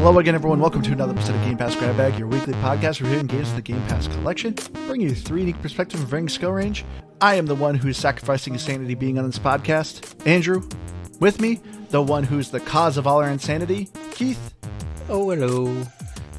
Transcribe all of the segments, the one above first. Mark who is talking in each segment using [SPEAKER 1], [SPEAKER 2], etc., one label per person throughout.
[SPEAKER 1] Hello again, everyone. Welcome to another episode of Game Pass Grab Bag, your weekly podcast reviewing games of the Game Pass collection, bringing you three unique perspectives of varying skill range. I am the one who is sacrificing his sanity being on this podcast, Andrew. With me, the one who's the cause of all our insanity, Keith.
[SPEAKER 2] Oh, hello.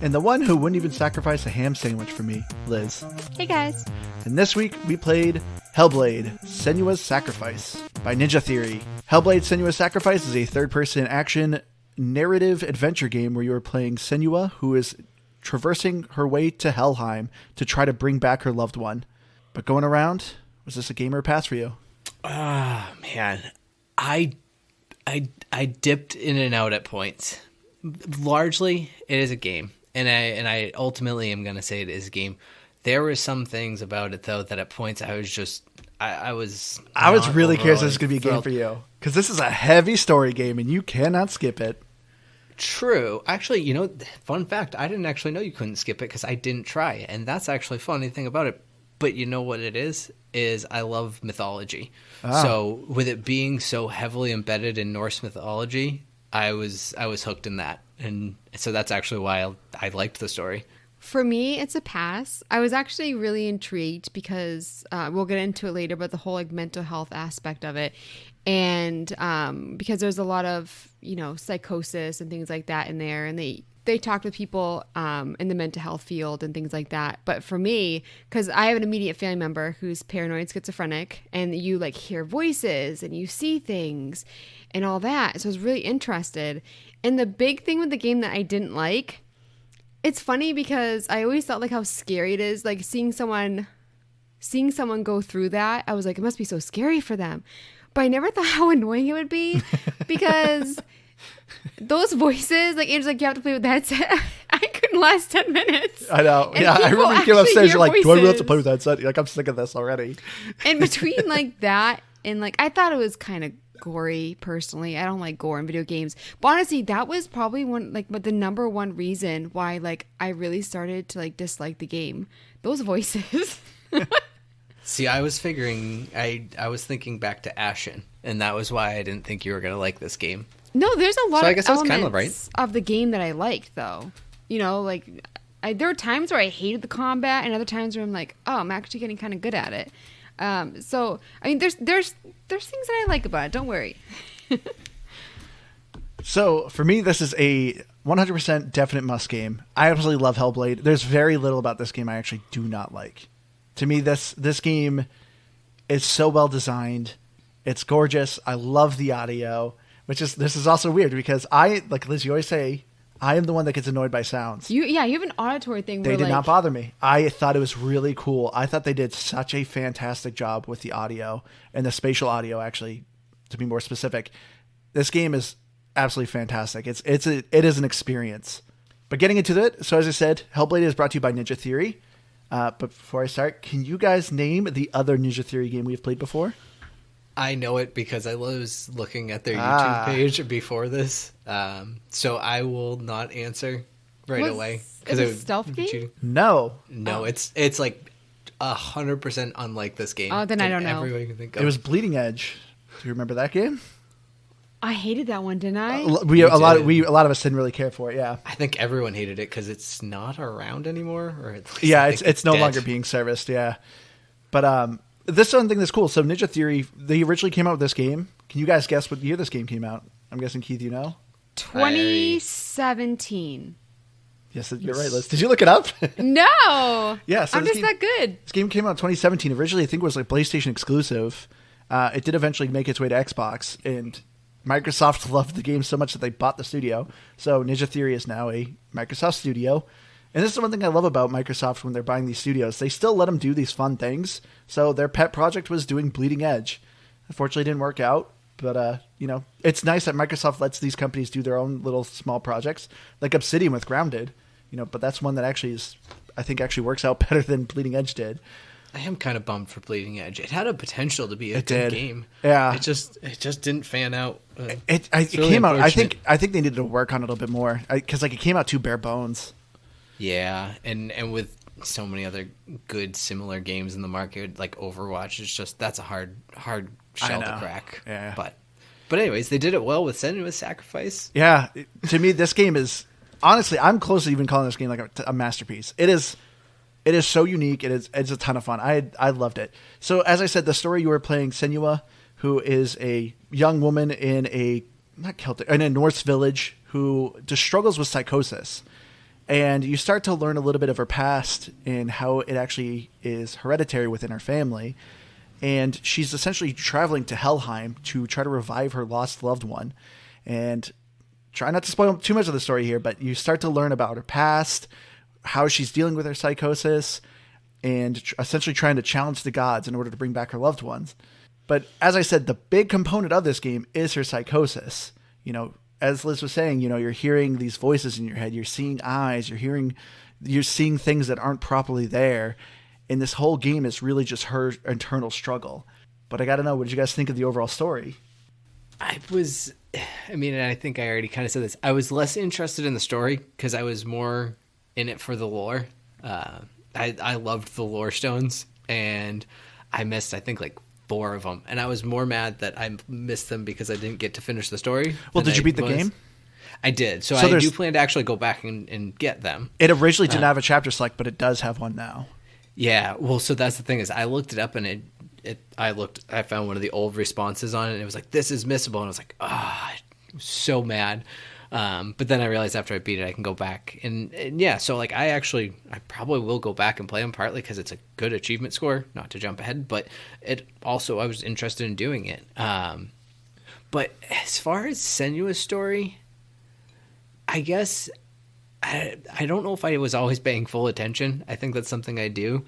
[SPEAKER 1] And the one who wouldn't even sacrifice a ham sandwich for me, Liz.
[SPEAKER 3] Hey, guys.
[SPEAKER 1] And this week, we played Hellblade, Senua's Sacrifice by Ninja Theory. Hellblade, Senua's Sacrifice is a third-person action narrative adventure game where you are playing Senua, who is traversing her way to Helhium to try to bring back her loved one. But going around, was this a game or a pass for you?
[SPEAKER 2] Man. I dipped in and out at points. Largely, it is a game. And I ultimately am going to say it is a game. There were some things about it, though, that at points I was just... I was
[SPEAKER 1] really curious if this is going to be a game for you. Because this is a heavy story game, and you cannot skip it.
[SPEAKER 2] True. Actually, fun fact, I didn't actually know you couldn't skip it because I didn't try. And that's actually a funny thing about it. But you know what it is I love mythology.
[SPEAKER 1] Ah.
[SPEAKER 2] So with it being so heavily embedded in Norse mythology, I was hooked in that. And so that's actually why I liked the story.
[SPEAKER 3] For me, it's a pass. I was actually really intrigued because we'll get into it later, but the whole mental health aspect of it. And because there's a lot of, psychosis and things like that in there. And they talk with people in the mental health field and things like that. But for me, because I have an immediate family member who's paranoid schizophrenic, and you hear voices and you see things and all that. So I was really interested. And the big thing with the game that I didn't like, it's funny because I always thought how scary it is, seeing someone go through that. I was like, it must be so scary for them. But I never thought how annoying it would be because those voices, Andrew's you have to play with the headset. I couldn't last 10 minutes.
[SPEAKER 1] I know.
[SPEAKER 3] And
[SPEAKER 1] yeah, I remember you came upstairs, you're like, do I really have to play with the headset? You're like, I'm sick of this already.
[SPEAKER 3] And between that and I thought it was kind of gory personally. I don't like gore in video games. But honestly, that was probably the number one reason why I really started to dislike the game. Those voices.
[SPEAKER 2] See, I was figuring, I was thinking back to Ashen, and that was why I didn't think you were going to like this game.
[SPEAKER 3] No, there's a lot
[SPEAKER 2] so I
[SPEAKER 3] of
[SPEAKER 2] guess elements
[SPEAKER 3] kind of
[SPEAKER 2] right.
[SPEAKER 3] of the game that I liked, though. There are times where I hated the combat, and other times where I'm like, oh, I'm actually getting kind of good at it. So I mean, there's things that I like about it. Don't worry.
[SPEAKER 1] So for me, this is a 100% definite must game. I absolutely love Hellblade. There's very little about this game I actually do not like. To me, this game is so well designed. It's gorgeous. I love the audio, this is also weird because like Liz, you always say, I am the one that gets annoyed by sounds.
[SPEAKER 3] You have an auditory thing.
[SPEAKER 1] They did not bother me. I thought it was really cool. I thought they did such a fantastic job with the audio and the spatial audio, actually, to be more specific. This game is absolutely fantastic. It is an experience. But getting into it, so as I said, Hellblade is brought to you by Ninja Theory. But before I start, can you guys name the other Ninja Theory game we've played before?
[SPEAKER 2] I know it because I was looking at their YouTube page before this. So I will not answer away.
[SPEAKER 3] Is it a stealth game?
[SPEAKER 1] Cheating. No,
[SPEAKER 2] it's 100% unlike this game.
[SPEAKER 3] Oh, then I don't know.
[SPEAKER 2] Everyone you can think of.
[SPEAKER 1] It was Bleeding Edge. Do you remember that game?
[SPEAKER 3] I hated that one, didn't I?
[SPEAKER 1] A lot of us didn't really care for it. Yeah,
[SPEAKER 2] I think everyone hated it because it's not around anymore, or at least
[SPEAKER 1] it's no
[SPEAKER 2] dead.
[SPEAKER 1] longer being serviced. Yeah, but this is one thing that's cool. So Ninja Theory, they originally came out with this game. Can you guys guess what year this game came out? I'm guessing Keith,
[SPEAKER 3] 2017.
[SPEAKER 1] Yes, you're right, Liz. Did you look it up?
[SPEAKER 3] No.
[SPEAKER 1] Yeah, so
[SPEAKER 3] I'm just that good.
[SPEAKER 1] This game came out in 2017. Originally, I think it was PlayStation exclusive. It did eventually make its way to Xbox, and Microsoft loved the game so much that they bought the studio. So Ninja Theory is now a Microsoft studio. And this is one thing I love about Microsoft when they're buying these studios. They still let them do these fun things. So their pet project was doing Bleeding Edge. Unfortunately, it didn't work out. But, it's nice that Microsoft lets these companies do their own little small projects. Like Obsidian with Grounded. But that's one that actually works out better than Bleeding Edge did.
[SPEAKER 2] I am kind of bummed for Bleeding Edge. It had a potential to be a good game.
[SPEAKER 1] Yeah.
[SPEAKER 2] It just didn't fan out.
[SPEAKER 1] It came out. I think they needed to work on it a little bit more because it came out too bare bones.
[SPEAKER 2] Yeah, and with so many other good similar games in the market, like Overwatch, that's a hard shell to crack.
[SPEAKER 1] Yeah.
[SPEAKER 2] But anyways, they did it well with Senua's Sacrifice.
[SPEAKER 1] Yeah, to me, this game is honestly, I'm close to even calling this game like a masterpiece. It is so unique. It's a ton of fun. I loved it. So as I said, the story you were playing Senua, who is a young woman in a Norse village who just struggles with psychosis. And you start to learn a little bit of her past and how it actually is hereditary within her family. And she's essentially traveling to Helhium to try to revive her lost loved one. And try not to spoil too much of the story here, but you start to learn about her past, how she's dealing with her psychosis, and essentially trying to challenge the gods in order to bring back her loved ones. But as I said, the big component of this game is her psychosis. You know, as Liz was saying, you know, you're hearing these voices in your head, you're seeing eyes, you're seeing things that aren't properly there. And this whole game is really just her internal struggle. But I got to know, what did you guys think of the overall story?
[SPEAKER 2] I think I already kind of said this. I was less interested in the story because I was more in it for the lore. I loved the lore stones, and I missed, I think, like 4 of them. And I was more mad that I missed them because I didn't get to finish the story.
[SPEAKER 1] Well, did you beat the game?
[SPEAKER 2] I did. So I do plan to actually go back and get them. It
[SPEAKER 1] originally didn't have a chapter select, but it does have one now.
[SPEAKER 2] Yeah. Well, so that's the thing is I looked it up and I found one of the old responses on it and it was like, this is missable. And I was like, I was so mad. But then I realized after I beat it, I can go back and yeah. So like, I probably will go back and play them partly because it's a good achievement score, not to jump ahead, but I was interested in doing it. But as far as Senua's story, I guess I don't know if I was always paying full attention. I think that's something I do.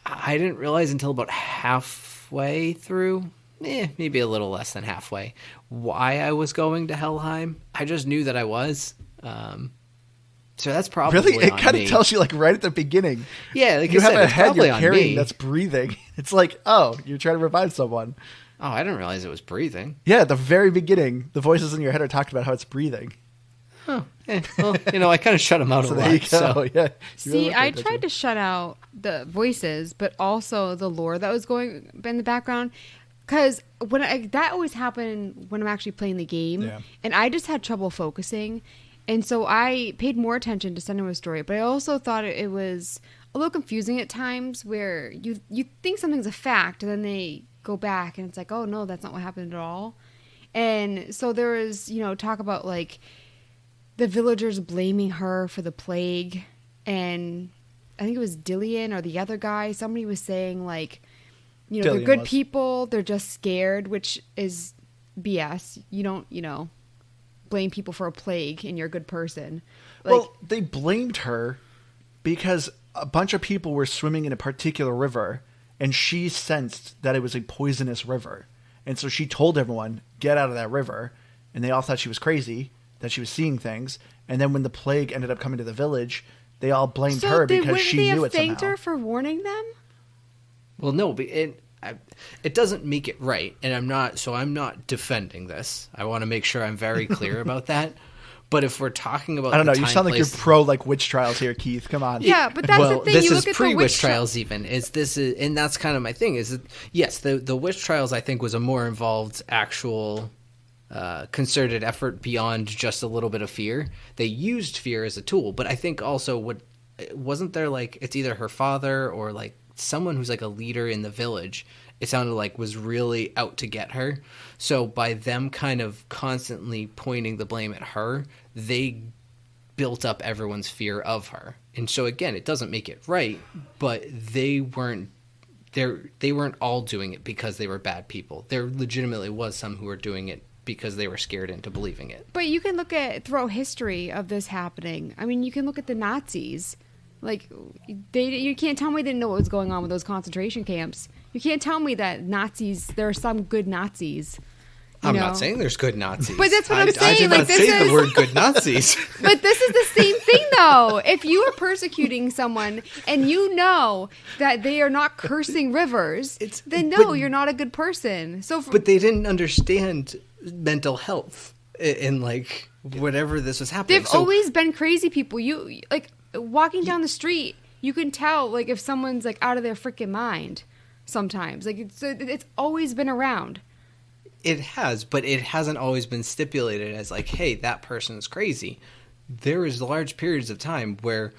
[SPEAKER 2] I didn't realize until about halfway through, maybe a little less than halfway, why I was going to Helheim. I just knew that I was. So that's probably
[SPEAKER 1] really, it kind of tells you like right at the beginning.
[SPEAKER 2] Yeah, like
[SPEAKER 1] you have a head you're
[SPEAKER 2] carrying
[SPEAKER 1] carrying that's breathing. It's like, oh, you're trying to revive someone.
[SPEAKER 2] Oh, I didn't realize it was breathing.
[SPEAKER 1] Yeah, at the very beginning, the voices in your head are talking about how it's breathing.
[SPEAKER 2] Oh, well, I kind of shut them out a lot.
[SPEAKER 1] There you go.
[SPEAKER 2] So.
[SPEAKER 1] Yeah.
[SPEAKER 3] See, I tried to shut out the voices, but also the lore that was going in the background. Because that always happened when I'm actually playing the game, and I just had trouble focusing. And so I paid more attention to Senua's story, but I also thought it was a little confusing at times where you think something's a fact, and then they go back, and it's like, oh, no, that's not what happened at all. And so there was, talk about, like, the villagers blaming her for the plague, and I think it was Dillian or the other guy. Somebody was saying, like, they're good people, they're just scared, which is BS. You don't, blame people for a plague and you're a good person.
[SPEAKER 1] Well, they blamed her because a bunch of people were swimming in a particular river, and she sensed that it was a poisonous river. And so she told everyone, get out of that river, and they all thought she was crazy, that she was seeing things, and then when the plague ended up coming to the village, they all blamed her because she knew it somehow. So
[SPEAKER 3] they thanked her for warning them?
[SPEAKER 2] Well, no, but it doesn't make it right, and I'm not defending this. I want to make sure I'm very clear about that. But if we're talking about,
[SPEAKER 1] I don't know, you sound like you're pro like witch trials here, Keith. Come on.
[SPEAKER 3] Yeah, but that's the thing.
[SPEAKER 2] This
[SPEAKER 3] you
[SPEAKER 2] is
[SPEAKER 3] look at
[SPEAKER 2] pre-witch trials, even. And that's kind of my thing. Is that, yes, the witch trials I think was a more involved actual. Concerted effort beyond just a little bit of fear. They used fear as a tool, but I think also wasn't there like it's either her father or like someone who's like a leader in the village. It sounded like was really out to get her. So by them kind of constantly pointing the blame at her, they built up everyone's fear of her. And so again, it doesn't make it right, but they weren't all doing it because they were bad people. There legitimately was some who were doing it because they were scared into believing it.
[SPEAKER 3] But you can look at throughout history of this happening. I mean, you can look at the Nazis. Like, you can't tell me they didn't know what was going on with those concentration camps. You can't tell me that there are some good Nazis.
[SPEAKER 2] I'm not saying there's good Nazis.
[SPEAKER 3] But that's what I'm saying.
[SPEAKER 2] I did not say the word good Nazis.
[SPEAKER 3] But this is the same thing, though. If you are persecuting someone and you know that they are not cursing rivers, then you're not a good person. But
[SPEAKER 2] they didn't understand mental health in like whatever this was happening.
[SPEAKER 3] They've always been crazy people. You like walking down the street, you can tell like if someone's like out of their freaking mind. Sometimes, like it's always been around.
[SPEAKER 2] It has, but it hasn't always been stipulated as like, hey, that person's crazy. there was large periods of time where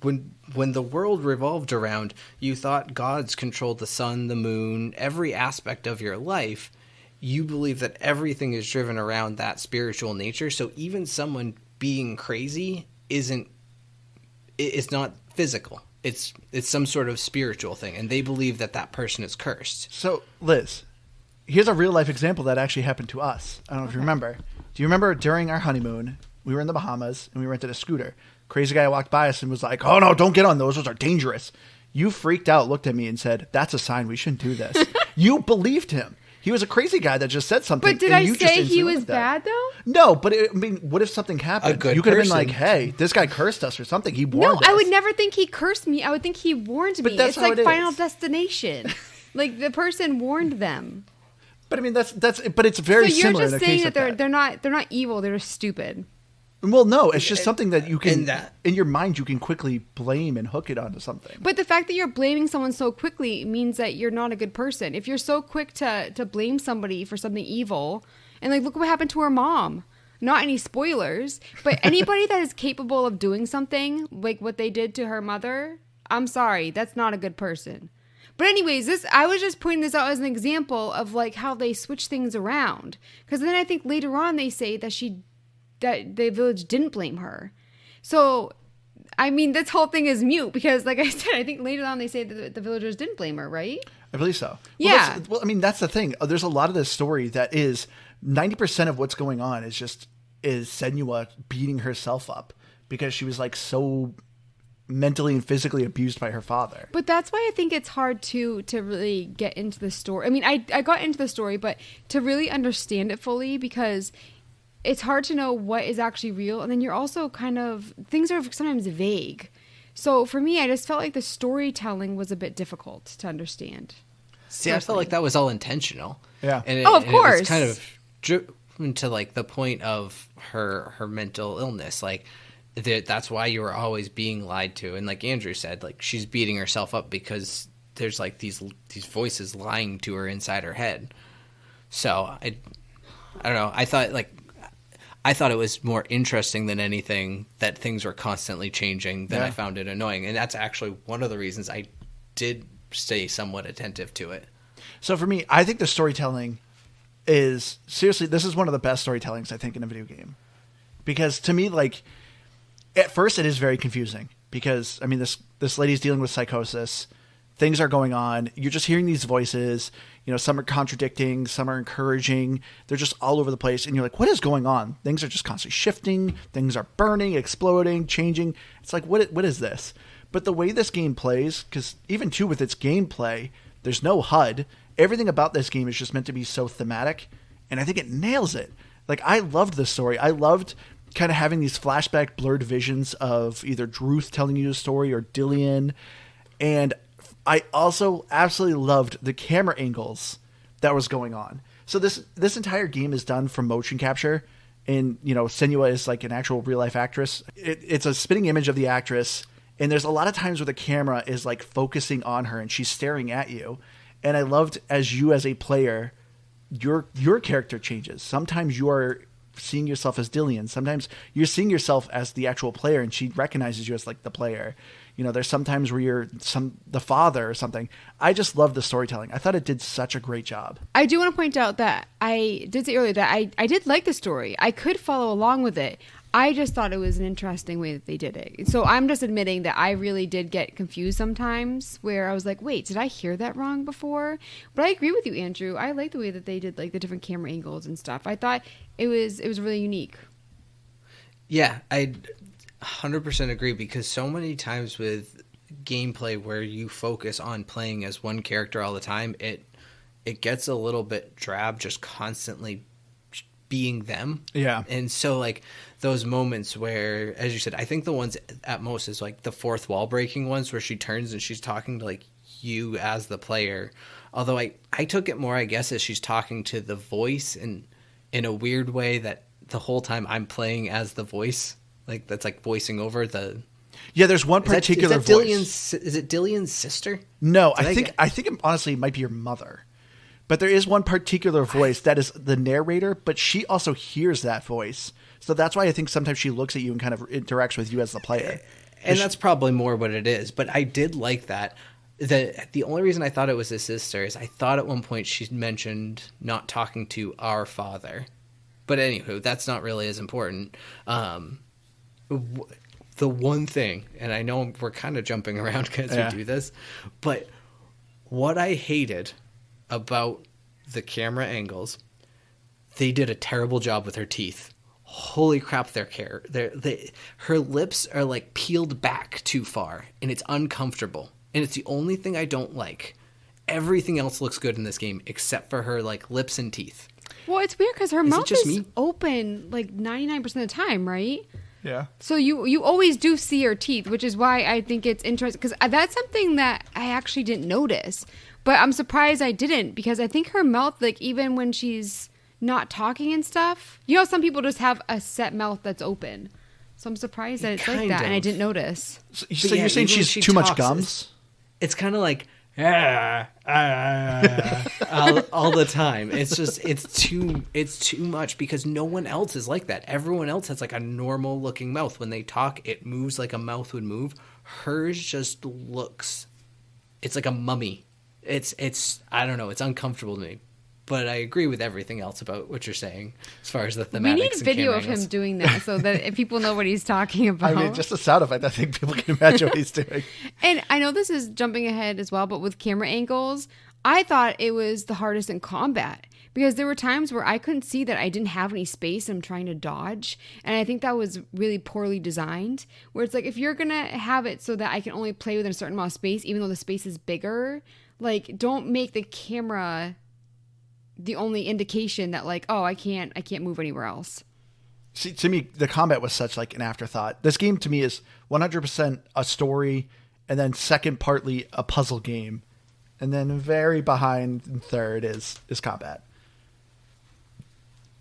[SPEAKER 2] when the world revolved around, you thought gods controlled the sun, the moon, every aspect of your life. You believe that everything is driven around that spiritual nature. So even someone being crazy it's not physical. It's some sort of spiritual thing, and they believe that person is cursed.
[SPEAKER 1] So, Liz, here's a real life example that actually happened to us. I don't know if you remember. Do you remember during our honeymoon, we were in the Bahamas and we rented a scooter. Crazy guy walked by us and was like, "Oh no, don't get on those. Those are dangerous." You freaked out, looked at me and said, "That's a sign we shouldn't do this." You believed him. He was a crazy guy that just said something.
[SPEAKER 3] But did I say he was bad though?
[SPEAKER 1] No, but what if something happened? You could have been like, "Hey, this guy cursed us or something. He warned us."
[SPEAKER 3] No, I would never think he cursed me. I would think he warned me.
[SPEAKER 1] That's
[SPEAKER 3] it's
[SPEAKER 1] how
[SPEAKER 3] like
[SPEAKER 1] it
[SPEAKER 3] Final
[SPEAKER 1] is.
[SPEAKER 3] Destination. Like the person warned them.
[SPEAKER 1] But I mean, but it's very
[SPEAKER 3] so you're
[SPEAKER 1] similar.
[SPEAKER 3] just
[SPEAKER 1] in a
[SPEAKER 3] saying
[SPEAKER 1] case
[SPEAKER 3] that
[SPEAKER 1] like
[SPEAKER 3] they're not evil. They're just stupid.
[SPEAKER 1] Well, no, it's just something that you can,
[SPEAKER 2] that,
[SPEAKER 1] in your mind, you can quickly blame and hook it onto something.
[SPEAKER 3] But the fact that you're blaming someone so quickly means that you're not a good person. If you're so quick to blame somebody for something evil, and like, look what happened to her mom. Not any spoilers, but anybody that is capable of doing something like what they did to her mother, I'm sorry, that's not a good person. But anyways, I was just pointing this out as an example of like how they switch things around. Because then I think later on they say that the village didn't blame her. So, I mean, this whole thing is mute because, like I said, I think later on they say that the villagers didn't blame her, right?
[SPEAKER 1] I believe so.
[SPEAKER 3] Yeah.
[SPEAKER 1] I mean, that's the thing. There's a lot of this story that is 90% of what's going on is Senua beating herself up because she was like so mentally and physically abused by her father.
[SPEAKER 3] But that's why I think it's hard to really get into the story. I mean, I got into the story, but to really understand it fully because it's hard to know what is actually real. And then you're also things are sometimes vague. So for me, I just felt like the storytelling was a bit difficult to understand.
[SPEAKER 2] See, I felt like that was all intentional.
[SPEAKER 1] Yeah.
[SPEAKER 3] Of course.
[SPEAKER 2] It was kind of driven to like the point of her mental illness. Like that's why you were always being lied to. And like Andrew said, like she's beating herself up because there's like these voices lying to her inside her head. So I don't know. I thought it was more interesting than anything that things were constantly changing than I found it annoying. And that's actually one of the reasons I did stay somewhat attentive to it.
[SPEAKER 1] So for me, I think the storytelling is seriously, this is one of the best storytellings I think in a video game. Because to me, like at first it is very confusing because I mean, this lady's dealing with psychosis. Things are going on. You're just hearing these voices. You know, some are contradicting, some are encouraging. They're just all over the place. And you're like, what is going on? Things are just constantly shifting. Things are burning, exploding, changing. It's like, what is this? But the way this game plays, because even too with its gameplay, there's no HUD. Everything about this game is just meant to be so thematic. And I think it nails it. Like, I loved this story. I loved kind of having these flashback blurred visions of either Druth telling you a story or Dillian. And I also absolutely loved the camera angles that was going on. So this entire game is done from motion capture, and you know Senua is like an actual real life actress. It's a spinning image of the actress, and there's a lot of times where the camera is like focusing on her and she's staring at you. And I loved as a player, your character changes. Sometimes you are seeing yourself as Dillian. Sometimes you're seeing yourself as the actual player, and she recognizes you as like the player. You know, there's sometimes where you're the father or something. I just love the storytelling. I thought it did such a great job.
[SPEAKER 3] I do want to point out that I did say earlier that I did like the story. I could follow along with it. I just thought it was an interesting way that they did it. So I'm just admitting that I really did get confused sometimes where I was like, wait, did I hear that wrong before? But I agree with you, Andrew. I like the way that they did like the different camera angles and stuff. I thought it was really unique.
[SPEAKER 2] Yeah, I 100% agree because so many times with gameplay where you focus on playing as one character all the time, it gets a little bit drab just constantly being them.
[SPEAKER 1] Yeah.
[SPEAKER 2] And so like those moments where, as you said, I think the ones at most is like the fourth wall breaking ones where she turns and she's talking to like you as the player. Although I took it more, I guess, as she's talking to the voice in a weird way that the whole time I'm playing as the voice. Like that's like voicing over the.
[SPEAKER 1] Yeah, there's one particular voice.
[SPEAKER 2] Is it Dillian's sister?
[SPEAKER 1] No, I think it honestly might be your mother. But there is one particular voice that is the narrator, but she also hears that voice. So that's why I think sometimes she looks at you and kind of interacts with you as the player.
[SPEAKER 2] And that's probably more what it is. But I did like that. The only reason I thought it was his sister is I thought at one point she mentioned not talking to our father. But anywho, that's not really as important. The one thing, and I know we're kind of jumping around because we do this, but what I hated about the camera angles, they did a terrible job with her teeth. Holy crap, her lips are like peeled back too far, and it's uncomfortable. And it's the only thing I don't like. Everything else looks good in this game except for her like lips and teeth.
[SPEAKER 3] Well, it's weird because her mouth is open like 99% of the time, right?
[SPEAKER 1] Yeah.
[SPEAKER 3] So you always do see her teeth, which is why I think it's interesting, because that's something that I actually didn't notice. But I'm surprised I didn't, because I think her mouth, like even when she's not talking and stuff, some people just have a set mouth that's open. So I'm surprised that it's like that, and I didn't notice.
[SPEAKER 1] So you're saying she's too much gums?
[SPEAKER 2] It's kind of like all the time. It's too much, because no one else is like that. Everyone else has like a normal looking mouth. When they talk, it moves like a mouth would move. Hers just looks, it's like a mummy. It's I don't know. It's uncomfortable to me. But I agree with everything else about what you're saying as far as the thematics.
[SPEAKER 3] We need video of him doing that so that if people know what he's talking about.
[SPEAKER 1] I mean, just a sound effect. I think people can imagine what he's doing.
[SPEAKER 3] And I know this is jumping ahead as well, but with camera angles, I thought it was the hardest in combat, because there were times where I couldn't see that I didn't have any space and I'm trying to dodge. And I think that was really poorly designed, where it's like, if you're going to have it so that I can only play within a certain amount of space, even though the space is bigger, like don't make the camera the only indication that like, oh, I can't move anywhere else.
[SPEAKER 1] See, to me, the combat was such like an afterthought. This game to me is 100% a story, and then second partly a puzzle game, and then very behind and third is combat.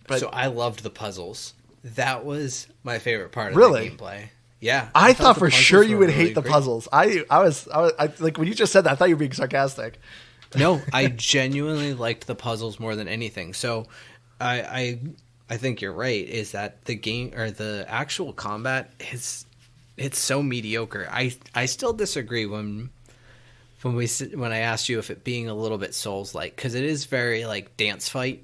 [SPEAKER 2] But, so I loved the puzzles. That was my favorite part of the gameplay. Yeah.
[SPEAKER 1] I thought for sure you would hate the puzzles. I was like, when you just said that, I thought you were being sarcastic.
[SPEAKER 2] No, I genuinely liked the puzzles more than anything. So I think you're right, is that the game or the actual combat it's so mediocre. I still disagree when I asked you if it being a little bit Souls-like, because it is very like dance fight,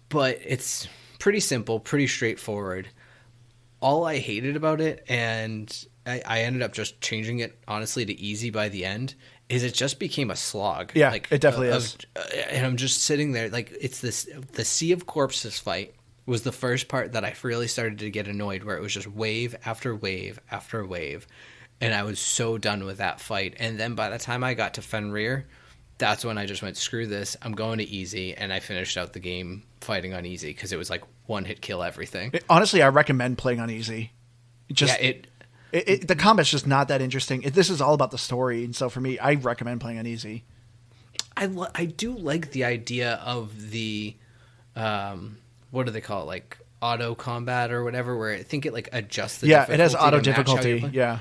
[SPEAKER 2] but it's pretty simple, pretty straightforward. All I hated about it, and I ended up just changing it honestly to easy by the end, is it just became a slog.
[SPEAKER 1] Yeah, like, it definitely is.
[SPEAKER 2] And I'm just sitting there like, it's the Sea of Corpses fight was the first part that I really started to get annoyed, where it was just wave after wave after wave, and I was so done with that fight. And then by the time I got to Fenrir, that's when I just went, screw this, I'm going to easy, and I finished out the game fighting on easy, because it was like one hit kill everything.
[SPEAKER 1] Honestly, I recommend playing on easy. The combat's just not that interesting. This is all about the story, and so for me, I recommend playing on easy.
[SPEAKER 2] I do like the idea of the what do they call it, like auto combat or whatever, where I think it like adjusts the difficulty.
[SPEAKER 1] It has auto difficulty. Yeah,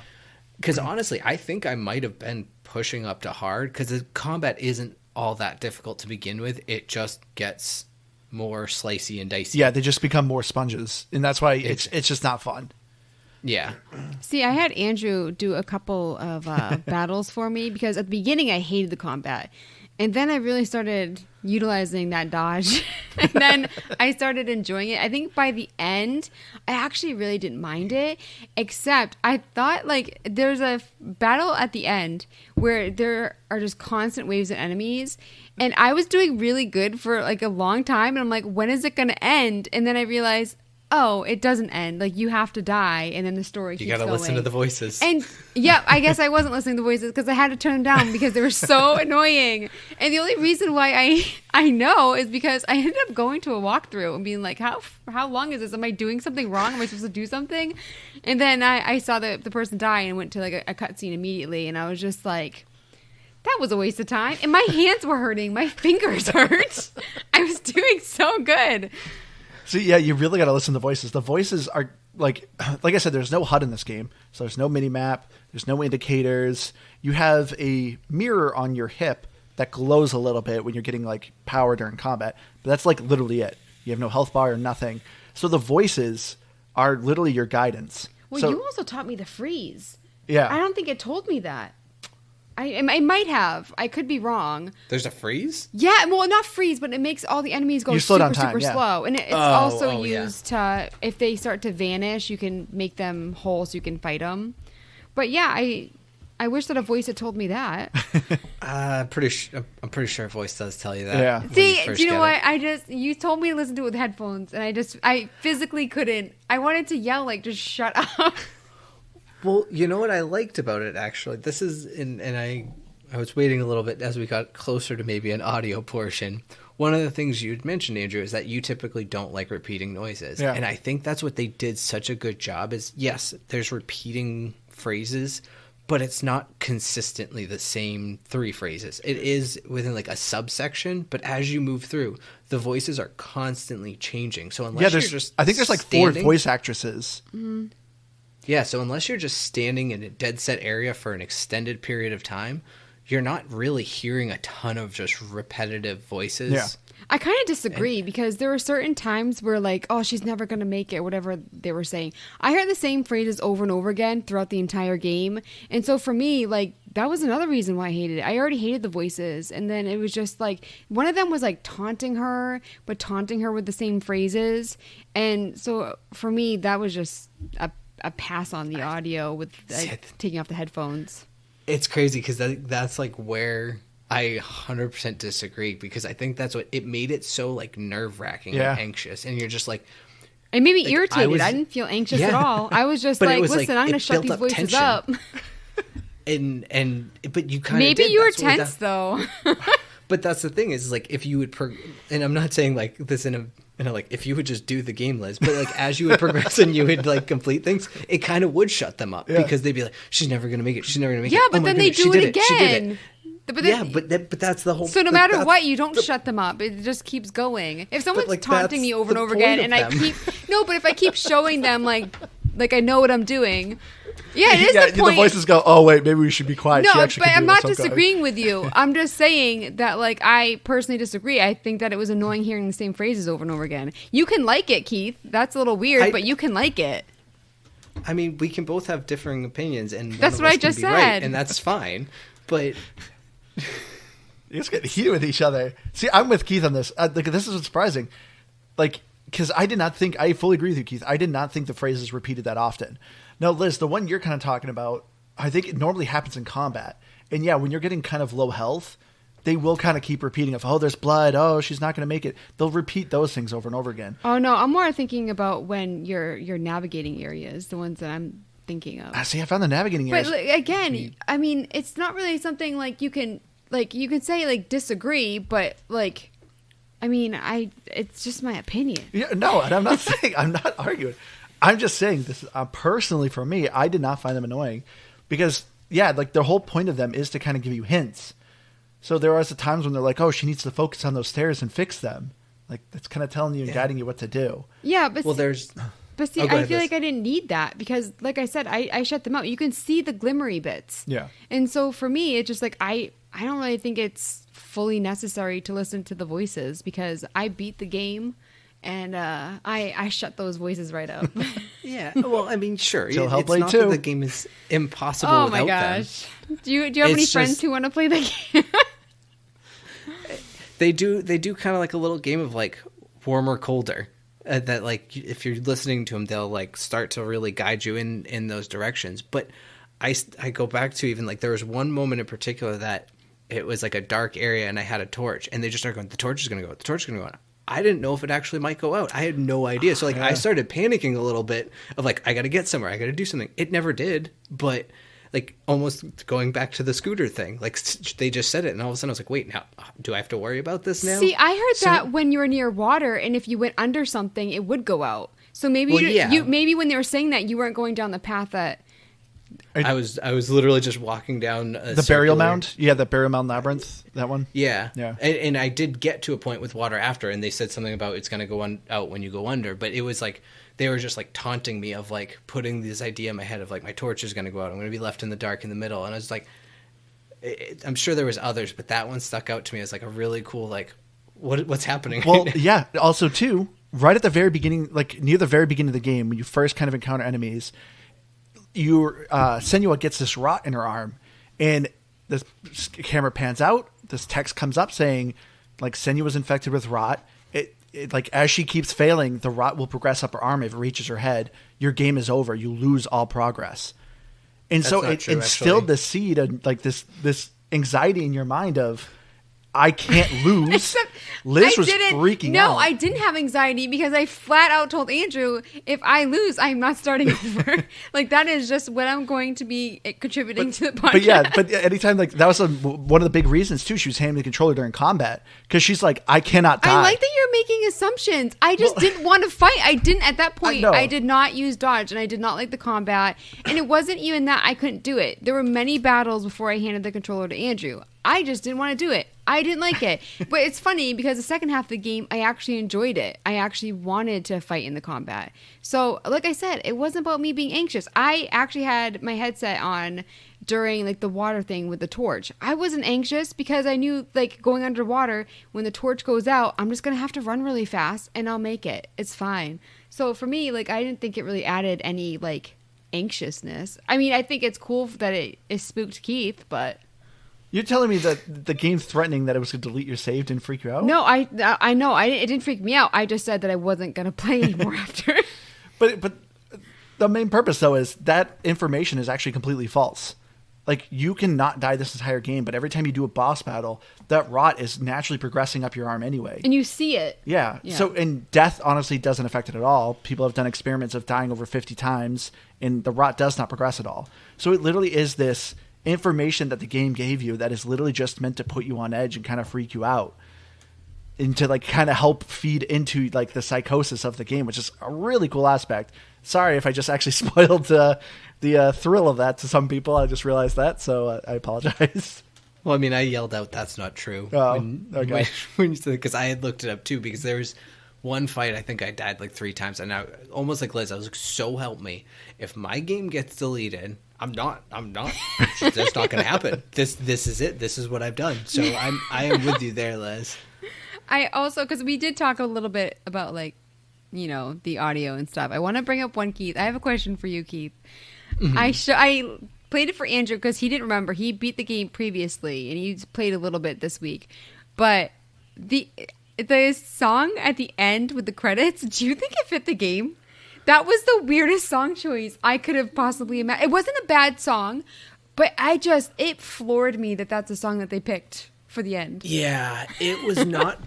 [SPEAKER 2] because honestly, I think I might have been pushing up to hard, because the combat isn't all that difficult to begin with. It just gets more slicey and dicey.
[SPEAKER 1] Yeah, they just become more sponges, and that's why it's just not fun.
[SPEAKER 2] Yeah.
[SPEAKER 3] See, I had Andrew do a couple of battles for me, because at the beginning I hated the combat. And then I really started utilizing that dodge. And then I started enjoying it. I think by the end, I actually really didn't mind it. Except I thought like there's a battle at the end where there are just constant waves of enemies. And I was doing really good for like a long time. And I'm like, when is it going to end? And then I realized, oh, it doesn't end. Like, you have to die, and then the story keeps going.
[SPEAKER 2] You gotta listen to the voices.
[SPEAKER 3] And, yeah, I guess I wasn't listening to the voices because I had to turn them down because they were so annoying. And the only reason why I know is because I ended up going to a walkthrough and being like, how long is this? Am I doing something wrong? Am I supposed to do something? And then I saw the person die and went to, like, a cutscene immediately, and I was just like, that was a waste of time. And my hands were hurting. My fingers hurt. I was doing so good.
[SPEAKER 1] So yeah, you really got to listen to the voices. The voices are like I said, there's no HUD in this game. So there's no mini map. There's no indicators. You have a mirror on your hip that glows a little bit when you're getting like power during combat. But that's like literally it. You have no health bar or nothing. So the voices are literally your guidance.
[SPEAKER 3] Well,
[SPEAKER 1] so,
[SPEAKER 3] you also taught me the freeze.
[SPEAKER 1] Yeah.
[SPEAKER 3] I don't think it told me that. I might have. I could be wrong.
[SPEAKER 2] There's a freeze?
[SPEAKER 3] Yeah, well, not freeze, but it makes all the enemies go super slow. And it's also used to, if they start to vanish, you can make them whole so you can fight them. But yeah, I wish that a voice had told me that.
[SPEAKER 2] I'm pretty sure a voice does tell you that.
[SPEAKER 1] Yeah.
[SPEAKER 3] See, do you know what? You told me to listen to it with headphones, and I physically couldn't. I wanted to yell, like, just shut up.
[SPEAKER 2] Well, you know what I liked about it, actually? This is, and I was waiting a little bit as we got closer to maybe an audio portion. One of the things you'd mentioned, Andrew, is that you typically don't like repeating noises.
[SPEAKER 1] Yeah.
[SPEAKER 2] And I think that's what they did such a good job is, yes, there's repeating phrases, but it's not consistently the same 3 phrases. It is within like a subsection, but as you move through, the voices are constantly changing. So unless you're just
[SPEAKER 1] I think there's like 4 voice actresses.
[SPEAKER 3] Mm-hmm.
[SPEAKER 2] Yeah, so unless you're just standing in a dead set area for an extended period of time, you're not really hearing a ton of just repetitive voices.
[SPEAKER 1] Yeah.
[SPEAKER 3] I kind of disagree because there were certain times where like, oh, she's never going to make it, whatever they were saying. I heard the same phrases over and over again throughout the entire game. And so for me, like, that was another reason why I hated it. I already hated the voices. And then it was just like, one of them was like taunting her, but taunting her with the same phrases. And so for me, that was just a pass on the audio with taking off the headphones.
[SPEAKER 2] It's crazy because that's like where I 100% disagree, because I think that's what it made it so like nerve-wracking and anxious, and you're just like,
[SPEAKER 3] it made me irritated. I didn't feel anxious at all. I was just like, listen, I'm going to shut these voices
[SPEAKER 2] tension.
[SPEAKER 3] up.
[SPEAKER 2] But you kind of
[SPEAKER 3] maybe you were tense though.
[SPEAKER 2] But that's the thing is like, if you would and I'm not saying like this in a like, if you would just do the game, Liz, but like as you would progress and you would like complete things, it kind of would shut them up because they'd be like, she's never gonna make it, she's never gonna make it.
[SPEAKER 3] Yeah, but then they do it again.
[SPEAKER 2] But that's the whole.
[SPEAKER 3] So no matter what, you don't shut them up. It just keeps going. If someone's taunting me over and over again, and I keep but if I keep showing them like I know what I'm doing. Yeah, it is the point.
[SPEAKER 1] The voices go, oh, wait, maybe we should be quiet.
[SPEAKER 3] No, but I'm not disagreeing with you. I'm just saying that, like, I personally disagree. I think that it was annoying hearing the same phrases over and over again. You can like it, Keith. That's a little weird, but you can like it.
[SPEAKER 2] I mean, we can both have differing opinions, and
[SPEAKER 3] that's what I just said.
[SPEAKER 2] Right, and that's fine. But
[SPEAKER 1] you just get heated with each other. See, I'm with Keith on this. This is what's surprising. Like, because I fully agree with you, Keith. I did not think the phrases repeated that often. No, Liz, the one you're kind of talking about, I think it normally happens in combat. And yeah, when you're getting kind of low health, they will kind of keep repeating of, oh, there's blood. Oh, she's not going to make it. They'll repeat those things over and over again.
[SPEAKER 3] Oh, no, I'm more thinking about when you're navigating areas, the ones that I'm thinking of.
[SPEAKER 1] See, I found the navigating areas.
[SPEAKER 3] But again, I mean, it's not really something like you can say like disagree, but like, I mean, it's just my opinion.
[SPEAKER 1] Yeah, no, and I'm not arguing. I'm just saying this personally for me, I did not find them annoying because, yeah, like the whole point of them is to kind of give you hints. So there are times when they're like, oh, she needs to focus on those stairs and fix them. Like that's kind of telling you and guiding you what to do.
[SPEAKER 3] Yeah, but see, I feel like I didn't need that because, like I said, I shut them out. You can see the glimmery bits.
[SPEAKER 1] Yeah.
[SPEAKER 3] And so for me, it's just like I don't really think it's fully necessary to listen to the voices because I beat the game. And I shut those voices right up.
[SPEAKER 2] Yeah, well, I mean, sure.
[SPEAKER 1] So
[SPEAKER 2] it's
[SPEAKER 1] Hellblade
[SPEAKER 2] not
[SPEAKER 1] 2.
[SPEAKER 2] that the game is impossible without them.
[SPEAKER 3] Oh my gosh. Do you have any friends who want to play the game?
[SPEAKER 2] They do kind of like a little game of like warmer, colder. That like if you're listening to them, they'll like start to really guide you in those directions. But I go back to even like there was one moment in particular that it was like a dark area and I had a torch and they just started going, the torch is going to go out, the torch is going to go out. I didn't know if it actually might go out. I had no idea. So like I started panicking a little bit of like, I got to get somewhere. I got to do something. It never did. But like almost going back to the scooter thing, like they just said it. And all of a sudden I was like, wait, now do I have to worry about this now?
[SPEAKER 3] See, I heard that when you were near water and if you went under something, it would go out. So maybe maybe when they were saying that you weren't going down the path that.
[SPEAKER 2] I was literally just walking down
[SPEAKER 1] the burial mound. Yeah, the burial mound labyrinth. That one.
[SPEAKER 2] Yeah. And I did get to a point with water after, and they said something about it's going to go out when you go under. But it was like they were just like taunting me of like putting this idea in my head of like my torch is going to go out. I'm going to be left in the dark in the middle, and I was like, I'm sure there was others, but that one stuck out to me as like a really cool, like, what's happening?
[SPEAKER 1] Well, yeah. Also, too, right at the very beginning, like near the very beginning of the game, when you first kind of encounter enemies, Senua gets this rot in her arm, and the camera pans out. This text comes up saying, like, Senua's infected with rot. It like as she keeps failing, the rot will progress up her arm. If it reaches her head, your game is over. You lose all progress. And so it instilled the seed of like this anxiety in your mind of, I can't lose.
[SPEAKER 3] Except
[SPEAKER 1] Liz was freaking out.
[SPEAKER 3] No, I didn't have anxiety because I flat out told Andrew, if I lose, I'm not starting over. Like, that is just what I'm going to be contributing to the podcast.
[SPEAKER 1] But anytime, like, that was one of the big reasons, too. She was handing the controller during combat because she's like, I cannot die.
[SPEAKER 3] I like that you're making assumptions. I just didn't want to fight. I didn't, at that point, I did not use dodge, and I did not like the combat. And it wasn't even that I couldn't do it. There were many battles before I handed the controller to Andrew. I just didn't want to do it. I didn't like it. But it's funny because the second half of the game, I actually enjoyed it. I actually wanted to fight in the combat. So, like I said, it wasn't about me being anxious. I actually had my headset on during, like, the water thing with the torch. I wasn't anxious because I knew, like, going underwater, when the torch goes out, I'm just going to have to run really fast and I'll make it. It's fine. So, for me, like, I didn't think it really added any, like, anxiousness. I mean, I think it's cool that it spooked Keith, but...
[SPEAKER 1] You're telling me that the game threatening that it was going to delete your save didn't freak you out?
[SPEAKER 3] No, I know. It didn't freak me out. I just said that I wasn't going to play anymore after.
[SPEAKER 1] But the main purpose, though, is that information is actually completely false. Like, you cannot die this entire game, but every time you do a boss battle, that rot is naturally progressing up your arm anyway.
[SPEAKER 3] And you see it.
[SPEAKER 1] Yeah. So, and death honestly doesn't affect it at all. People have done experiments of dying over 50 times, and the rot does not progress at all. So it literally is this information that the game gave you that is literally just meant to put you on edge and kind of freak you out, and to like kind of help feed into like the psychosis of the game, which is a really cool aspect. Sorry if I just actually spoiled the thrill of that to some people. I just realized that, so I apologize.
[SPEAKER 2] Well, I mean, I yelled out, "That's not true."
[SPEAKER 1] Okay.
[SPEAKER 2] Because I had looked it up too, because there was one fight I think I died like 3 times, and I almost like Liz, I was like, so help me, if my game gets deleted, I'm not. It's just not going to happen. This is it. This is what I've done. So I am with you there, Liz.
[SPEAKER 3] I also, because we did talk a little bit about, like, you know, the audio and stuff. I want to bring up one, Keith. I have a question for you, Keith. Mm-hmm. I played it for Andrew because he didn't remember. He beat the game previously, and he played a little bit this week. But the song at the end with the credits, do you think it fit the game? That was the weirdest song choice I could have possibly imagined. It wasn't a bad song, but it floored me that that's a song that they picked for the end.
[SPEAKER 2] Yeah, it was not.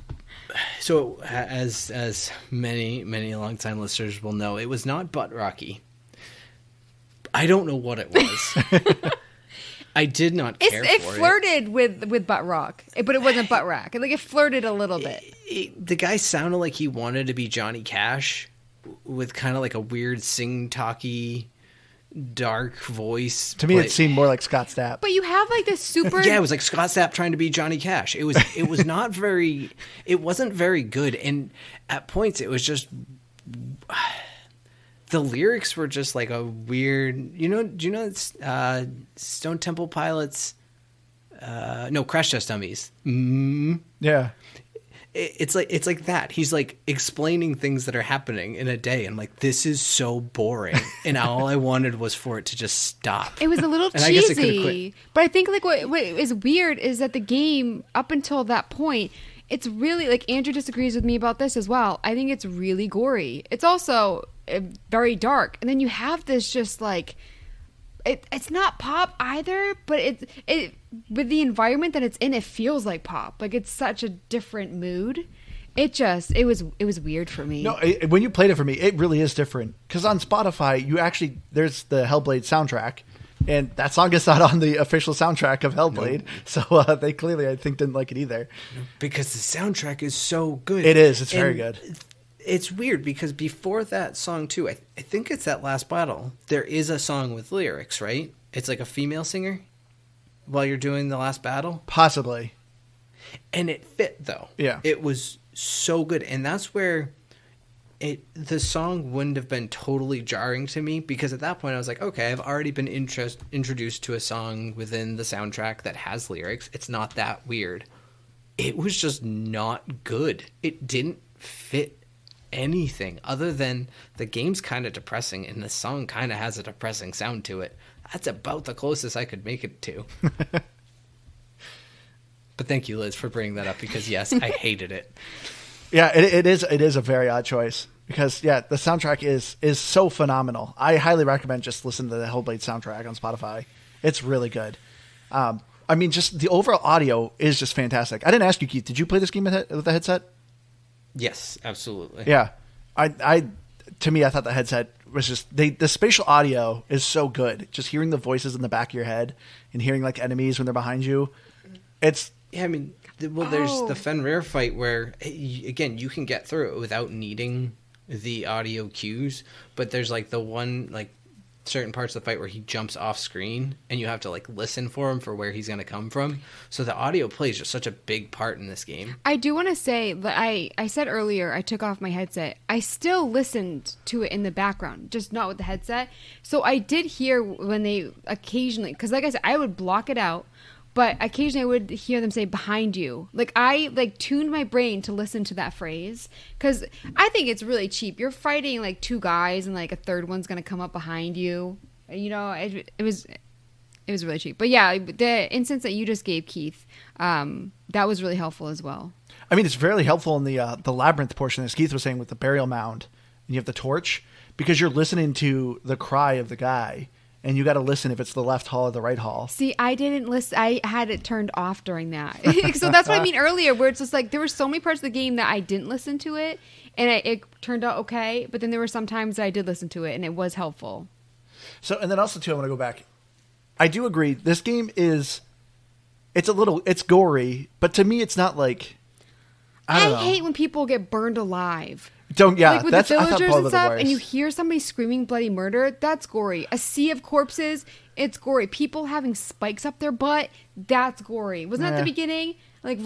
[SPEAKER 2] So, as many longtime listeners will know, it was not butt rocky. I don't know what it was. I did not care for it. It
[SPEAKER 3] flirted with butt rock, but it wasn't butt rock. Like, it flirted a little bit.
[SPEAKER 2] The guy sounded like he wanted to be Johnny Cash, with kind of like a weird sing-talky, dark voice.
[SPEAKER 1] To me, it seemed more like Scott Stapp.
[SPEAKER 3] But you have like this super...
[SPEAKER 2] Yeah, it was like Scott Stapp trying to be Johnny Cash. It was not very... It wasn't very good. And at points, it was just... The lyrics were just like a weird... Do you know Stone Temple Pilots? No, Crash Test Dummies. Mm-hmm.
[SPEAKER 1] Yeah.
[SPEAKER 2] It's like that. He's like explaining things that are happening in a day. And like, this is so boring. And all I wanted was for it to just stop.
[SPEAKER 3] It was a little cheesy. I guess I could have quit. But I think like what is weird is that the game up until that point, it's really like, Andrew disagrees with me about this as well. I think it's really gory. It's also very dark. And then you have this just like, it's not pop either, but it with the environment that it's in, it feels like pop. Like, it's such a different mood. It was weird for me.
[SPEAKER 1] No, when you played it for me, it really is different. Because on Spotify, there's the Hellblade soundtrack, and that song is not on the official soundtrack of Hellblade. Nope. So they clearly, I think, didn't like it either.
[SPEAKER 2] Because the soundtrack is so good.
[SPEAKER 1] It is. It's very good.
[SPEAKER 2] It's weird because before that song too, I think it's that last battle, there is a song with lyrics, right? It's like a female singer while you're doing the last battle.
[SPEAKER 1] Possibly.
[SPEAKER 2] And it fit though.
[SPEAKER 1] Yeah.
[SPEAKER 2] It was so good. And that's where the song wouldn't have been totally jarring to me, because at that point I was like, okay, I've already been introduced to a song within the soundtrack that has lyrics. It's not that weird. It was just not good. It didn't fit anything other than the game's kind of depressing and the song kind of has a depressing sound to it. That's about the closest I could make it to. But thank you, Liz, for bringing that up, because yes, I hated it.
[SPEAKER 1] Yeah, it is a very odd choice, because the soundtrack is so phenomenal. I highly recommend just listen to the Hellblade soundtrack on Spotify. It's really good. I mean, just the overall audio is just fantastic. I didn't ask you, Keith, did you play this game with the headset?
[SPEAKER 2] Yes, absolutely.
[SPEAKER 1] Yeah. To me, I thought the headset was just, the spatial audio is so good. Just hearing the voices in the back of your head and hearing like enemies when they're behind you. It's,
[SPEAKER 2] yeah, I mean, well, there's the Fenrir fight where, again, you can get through it without needing the audio cues, but there's like the one, like, certain parts of the fight where he jumps off screen and you have to like listen for him for where he's going to come from. So the audio plays just such a big part in this game.
[SPEAKER 3] I do want to say that I said earlier I took off my headset. I still listened to it in the background, just not with the headset. So I did hear when they occasionally, because like I said, I would block it out, but occasionally I would hear them say behind you. Like I tuned my brain to listen to that phrase, because I think it's really cheap. You're fighting like two guys and like a third one's going to come up behind you. You know, it was really cheap. But yeah, the instance that you just gave, Keith, that was really helpful as well. I
[SPEAKER 1] mean, it's very helpful in the labyrinth portion, as Keith was saying, with the burial mound and you have the torch, because you're listening to the cry of the guy. And you got to listen if it's the left hall or the right hall.
[SPEAKER 3] See, I didn't listen. I had it turned off during that. So that's what I mean earlier, where it's just like there were so many parts of the game that I didn't listen to it, and it turned out okay. But then there were some times that I did listen to it, and it was helpful.
[SPEAKER 1] So, and then also, too, I want to go back. I do agree. This game is, it's gory, but to me, it's not like, I don't know.
[SPEAKER 3] Hate when people get burned alive.
[SPEAKER 1] Like
[SPEAKER 3] with
[SPEAKER 1] that's
[SPEAKER 3] the villagers and stuff,
[SPEAKER 1] the
[SPEAKER 3] and you hear somebody screaming bloody murder, that's gory. A sea of corpses, it's gory. People having spikes up their butt, that's gory. Wasn't that the beginning? Like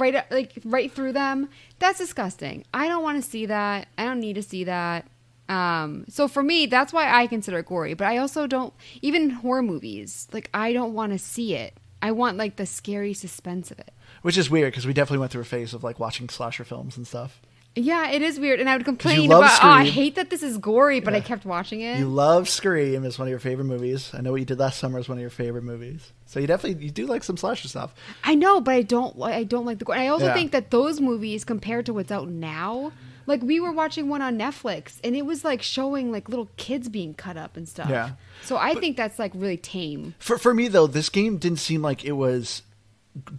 [SPEAKER 3] right through them? That's disgusting. I don't want to see that. I don't need to see that. So for me, that's why I consider it gory. But I also don't, even in horror movies, like I don't want to see it. I want like the scary suspense of it.
[SPEAKER 1] Which is weird, because we definitely went through a phase of like watching slasher films and stuff.
[SPEAKER 3] Yeah, it is weird. And I would complain about, I hate that this is gory, but I kept watching it.
[SPEAKER 1] You love Scream. It's one of your favorite movies. I know what you did last summer is one of your favorite movies. So you do like some slasher stuff. I
[SPEAKER 3] know, but I don't like the gore. I also think that those movies, compared to what's out now, like we were watching one on Netflix, and it was like showing like little kids being cut up and stuff.
[SPEAKER 1] Yeah.
[SPEAKER 3] So I think that's like really tame.
[SPEAKER 1] For me, though, this game didn't seem like it was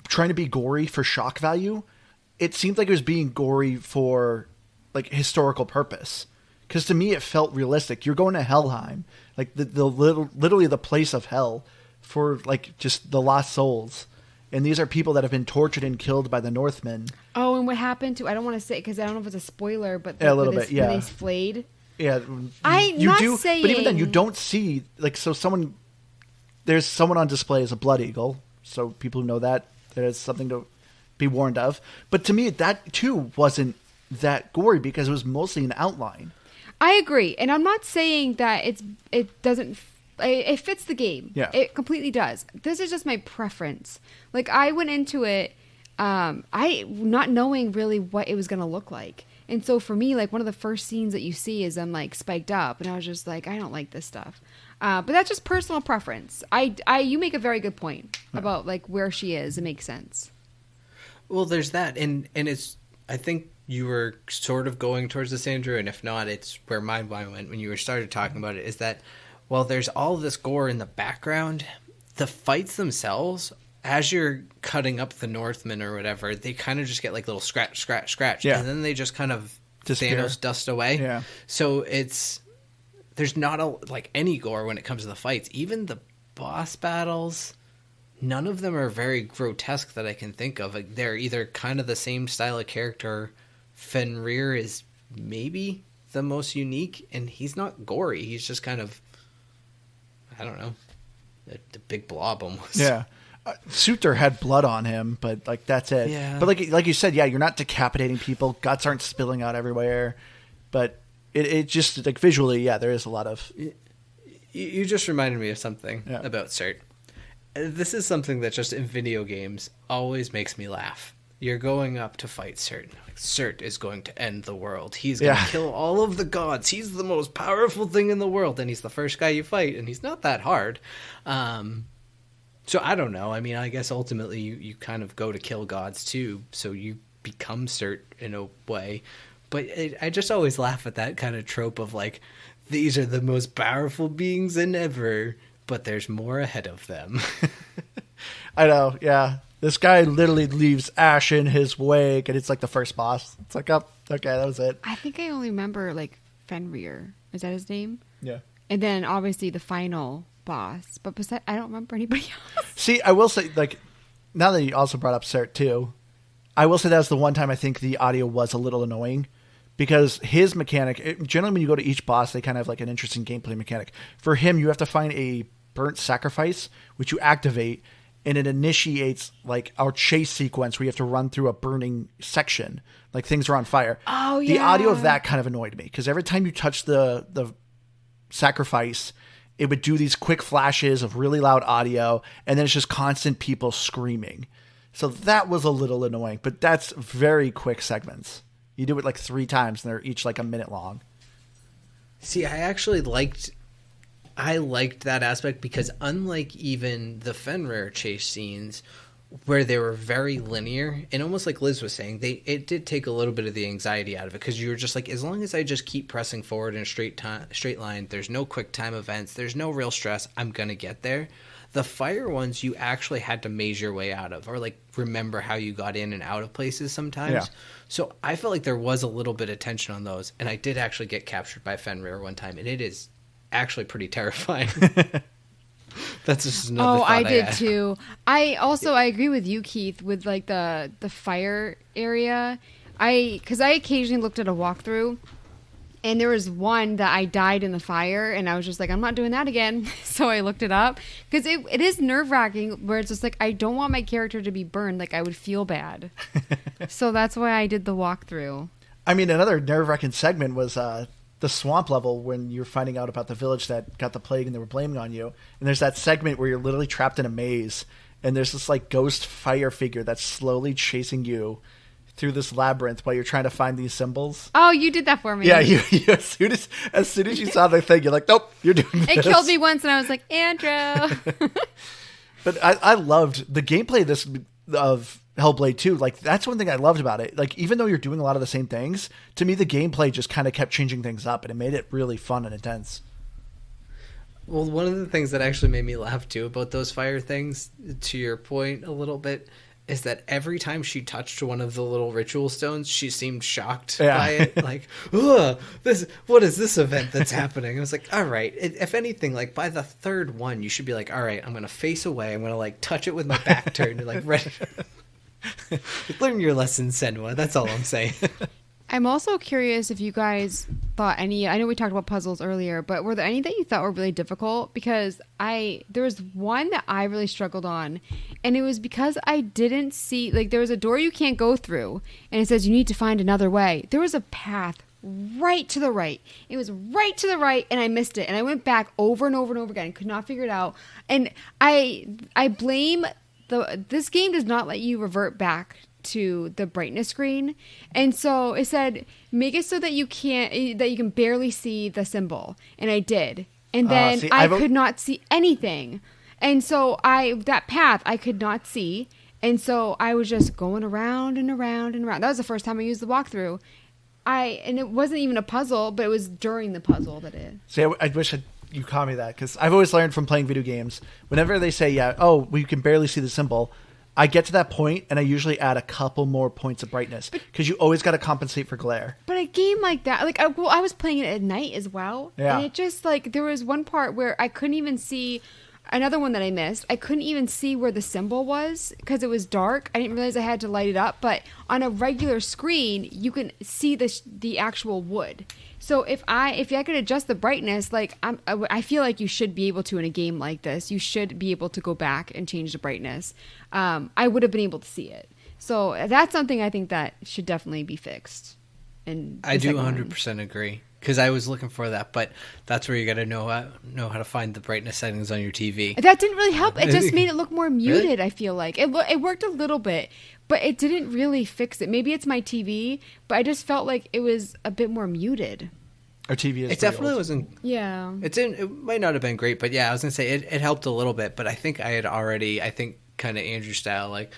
[SPEAKER 1] trying to be gory for shock value. It seemed like it was being gory for like historical purpose, because to me it felt realistic. You're going to Helheim, like literally the place of hell for like just the lost souls, and these are people that have been tortured and killed by the Northmen.
[SPEAKER 3] Oh, and what happened to, I don't want to say because I don't know if it's a spoiler, but
[SPEAKER 1] a little bit,
[SPEAKER 3] when he's flayed.
[SPEAKER 1] Yeah,
[SPEAKER 3] saying,
[SPEAKER 1] but even then you don't see like, so there's someone on display as a blood eagle, so people who know that there's something to be warned of. But to me, that too wasn't that gory, because it was mostly an outline.
[SPEAKER 3] I agree, and I'm not saying that it fits the game.
[SPEAKER 1] Yeah,
[SPEAKER 3] it completely does. This is just my preference. Like I went into it, I not knowing really what it was going to look like, and so for me, like one of the first scenes that you see is I'm like spiked up, and I was just like, I don't like this stuff. But that's just personal preference. You make a very good point about like where she is. It makes sense.
[SPEAKER 2] Well, there's that, and it's, I think you were sort of going towards this, Andrew, and if not, it's where my mind went when you started talking about it, is that while there's all this gore in the background, the fights themselves, as you're cutting up the Northmen or whatever, they kind of just get like little scratch, and then they just kind of Thanos dust away.
[SPEAKER 1] Yeah.
[SPEAKER 2] So there's not like any gore when it comes to the fights. Even the boss battles, none of them are very grotesque that I can think of. Like, they're either kind of the same style of character. Fenrir is maybe the most unique, and he's not gory. He's just kind of, I don't know, the big blob almost.
[SPEAKER 1] Yeah. Suter had blood on him, but like that's it.
[SPEAKER 2] Yeah.
[SPEAKER 1] But like you said, yeah, you're not decapitating people. Guts aren't spilling out everywhere. But it just like visually, yeah, there is a lot of.
[SPEAKER 2] You just reminded me of something about Cert. This is something that just in video games always makes me laugh. You're going up to fight Cert. Like, Cert is going to end the world. He's going to kill all of the gods. He's the most powerful thing in the world, and he's the first guy you fight, and he's not that hard. So I don't know. I mean, I guess ultimately you kind of go to kill gods too, so you become Cert in a way. But I just always laugh at that kind of trope of like, these are the most powerful beings in ever, but there's more ahead of them.
[SPEAKER 1] I know, yeah. This guy literally leaves ash in his wake, and it's like the first boss. It's like, oh, okay, that was it.
[SPEAKER 3] I think I only remember like Fenrir. Is that his name?
[SPEAKER 1] Yeah.
[SPEAKER 3] And then obviously the final boss. But besides, I don't remember anybody else.
[SPEAKER 1] See, I will say, like, now that you also brought up Cert too, I will say that was the one time I think the audio was a little annoying. Because his mechanic, generally when you go to each boss, they kind of have like an interesting gameplay mechanic. For him, you have to find a burnt sacrifice, which you activate, and it initiates like our chase sequence where you have to run through a burning section, like things are on fire.
[SPEAKER 3] Oh, yeah.
[SPEAKER 1] The audio of that kind of annoyed me, because every time you touch the sacrifice, it would do these quick flashes of really loud audio, and then it's just constant people screaming. So that was a little annoying, but that's very quick segments. You do it like 3 times, and they're each like a minute long.
[SPEAKER 2] See, I liked that aspect because unlike even the Fenrir chase scenes where they were very linear, and almost like Liz was saying, it did take a little bit of the anxiety out of it, because you were just like, as long as I just keep pressing forward in a straight line, there's no quick time events, there's no real stress, I'm going to get there. The fire ones you actually had to maze your way out of, or like remember how you got in and out of places sometimes. Yeah. So I felt like there was a little bit of tension on those, and I did actually get captured by Fenrir one time, and it is actually pretty terrifying. That's just another thought
[SPEAKER 3] I did too. I agree with you, Keith, with like the fire area. Because I occasionally looked at a walkthrough, and there was one that I died in the fire, and I was just like, I'm not doing that again. So I looked it up, because it is nerve-wracking, where it's just like, I don't want my character to be burned. Like, I would feel bad. So that's why I did the walkthrough.
[SPEAKER 1] I mean, another nerve-wracking segment was the swamp level, when you're finding out about the village that got the plague and they were blaming on you. And there's that segment where you're literally trapped in a maze, and there's this like ghost fire figure that's slowly chasing you through this labyrinth while you're trying to find these symbols.
[SPEAKER 3] Oh, you did that for me.
[SPEAKER 1] Yeah, you as soon as you saw the thing, you're like, nope, you're doing this.
[SPEAKER 3] It killed me once, and I was like, Andrew.
[SPEAKER 1] But I loved the gameplay of Hellblade 2. Like, that's one thing I loved about it. Like, even though you're doing a lot of the same things, to me the gameplay just kind of kept changing things up, and it made it really fun and intense.
[SPEAKER 2] Well, one of the things that actually made me laugh too about those fire things, to your point a little bit, is that every time she touched one of the little ritual stones, she seemed shocked by it. Like, ugh, what is this event that's happening? I was like, all right. If anything, like by the third one, you should be like, all right, I'm going to face away. I'm going to like touch it with my back turned. Like, ready. Learn your lesson, Senua. That's all I'm saying.
[SPEAKER 3] I'm also curious if you guys thought any, I know we talked about puzzles earlier, but were there any that you thought were really difficult? Because there was one that I really struggled on, and it was because I didn't see, like, there was a door you can't go through, and it says you need to find another way. There was a path right to the right. It was right to the right, and I missed it, and I went back over and over and over again and could not figure it out. And I blame this game does not let you revert back to the brightness screen, and so it said make it so that you can barely see the symbol, and I did, and then I could not see anything, and so that path I could not see, and so I was just going around and around and around. That was the first time I used the walkthrough. And it wasn't even a puzzle, but it was during the puzzle that it.
[SPEAKER 1] See, I wish you caught me that, because I've always learned from playing video games, whenever they say we can barely see the symbol, I get to that point, and I usually add a couple more points of brightness, because you always got to compensate for glare.
[SPEAKER 3] But a game like that, like, I was playing it at night as well, and it just, like, there was one part where I couldn't even see, another one that I missed, I couldn't even see where the symbol was, because it was dark. I didn't realize I had to light it up, but on a regular screen, you can see the actual wood. So if I could adjust the brightness, like I feel like you should be able to in a game like this. You should be able to go back and change the brightness. I would have been able to see it. So that's something I think that should definitely be fixed. And
[SPEAKER 2] I do 100% agree. because I was looking for that, but that's where you got to know how to find the brightness settings on your TV.
[SPEAKER 3] That didn't really help. It just made it look more muted.
[SPEAKER 2] Really?
[SPEAKER 3] I feel like it worked a little bit, but it didn't really fix it. Maybe it's my TV, but I just felt like it was a bit more muted.
[SPEAKER 1] Our TV is.
[SPEAKER 2] It definitely
[SPEAKER 1] old.
[SPEAKER 2] wasn't.
[SPEAKER 3] Yeah,
[SPEAKER 2] It might not have been great, but yeah, I was gonna say it helped a little bit. But I think I had already, kind of Andrew style, like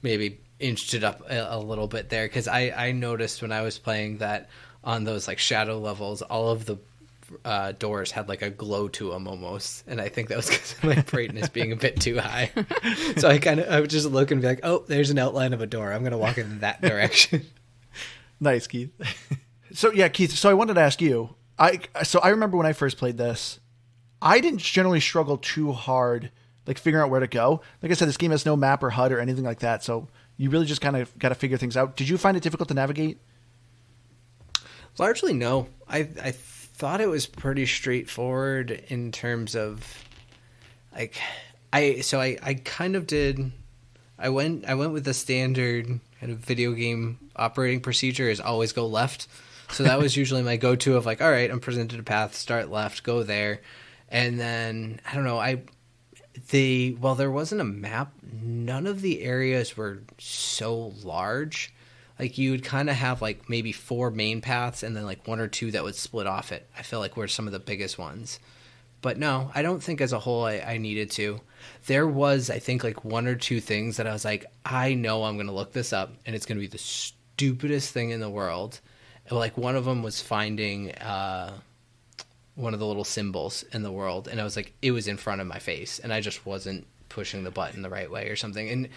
[SPEAKER 2] maybe inched it up a little bit there, because I noticed when I was playing that on those like shadow levels, all of the doors had like a glow to them almost, and I think that was because of my brightness being a bit too high. So I would just look and be like, oh, there's an outline of a door, I'm gonna walk in that direction.
[SPEAKER 1] Nice, Keith. So yeah, Keith, so I wanted to ask you, I remember when I first played this, I didn't generally struggle too hard like figuring out where to go. Like I said, this game has no map or HUD or anything like that, so you really just kind of got to figure things out. Did you find it difficult to navigate?
[SPEAKER 2] Largely, no. I thought it was pretty straightforward in terms of like I kind of did. I went with the standard kind of video game operating procedure is always go left. So that was usually my go-to of like, all right, I'm presented a path, start left, go there, and then I don't know. While there wasn't a map, none of the areas were so large. Like you would kind of have like maybe 4 main paths and then like 1 or 2 that would split off it. I feel like were some of the biggest ones. But no, I don't think as a whole I needed to. There was, I think, like 1 or 2 things that I was like, I know I'm going to look this up and it's going to be the stupidest thing in the world. And like one of them was finding one of the little symbols in the world. And I was like, it was in front of my face and I just wasn't pushing the button the right way or something. And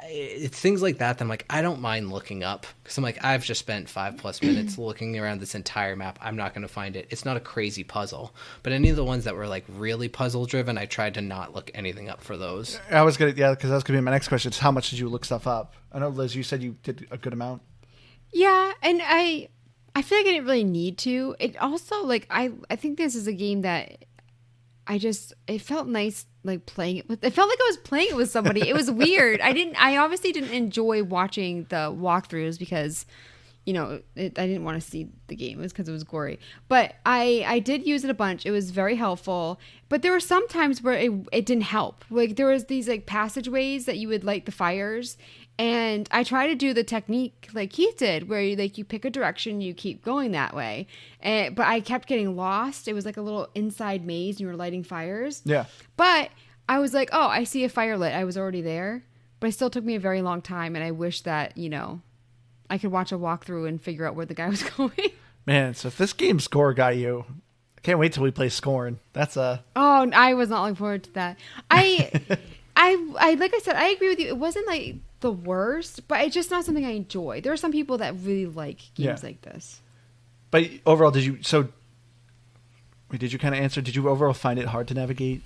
[SPEAKER 2] it's things like that I'm like, I don't mind looking up, because I'm like, I've just spent 5+ minutes looking around this entire map. I'm not going to find it. It's not a crazy puzzle. But any of the ones that were like really puzzle driven, I tried to not look anything up for those.
[SPEAKER 1] I was gonna, yeah, because that was gonna be my next question. Is how much did you look stuff up? I know, Liz, you said you did a good amount.
[SPEAKER 3] yeah, and I feel like I didn't really need to. It also like I think this is a game that it felt nice like playing it with. It felt like I was playing it with somebody. It was weird. I obviously didn't enjoy watching the walkthroughs because, I didn't want to see the game. It was because it was gory. But I did use it a bunch. It was very helpful. But there were some times where it didn't help. Like there was these like passageways that you would light the fires. And I try to do the technique like Keith did, where you pick a direction, you keep going that way. But I kept getting lost. It was like a little inside maze, and you were lighting fires.
[SPEAKER 1] Yeah.
[SPEAKER 3] But I was like, oh, I see a fire lit. I was already there. But it still took me a very long time, and I wish that, I could watch a walkthrough and figure out where the guy was going.
[SPEAKER 1] Man, so if this game Score got you, I can't wait till we play Scorn. That's a...
[SPEAKER 3] Oh, I was not looking forward to that. I like I said, I agree with you. It wasn't like the worst, but it's just not something I enjoy. There are some people that really like games like this.
[SPEAKER 1] But overall, did you kind of answer? Did you overall find it hard to navigate?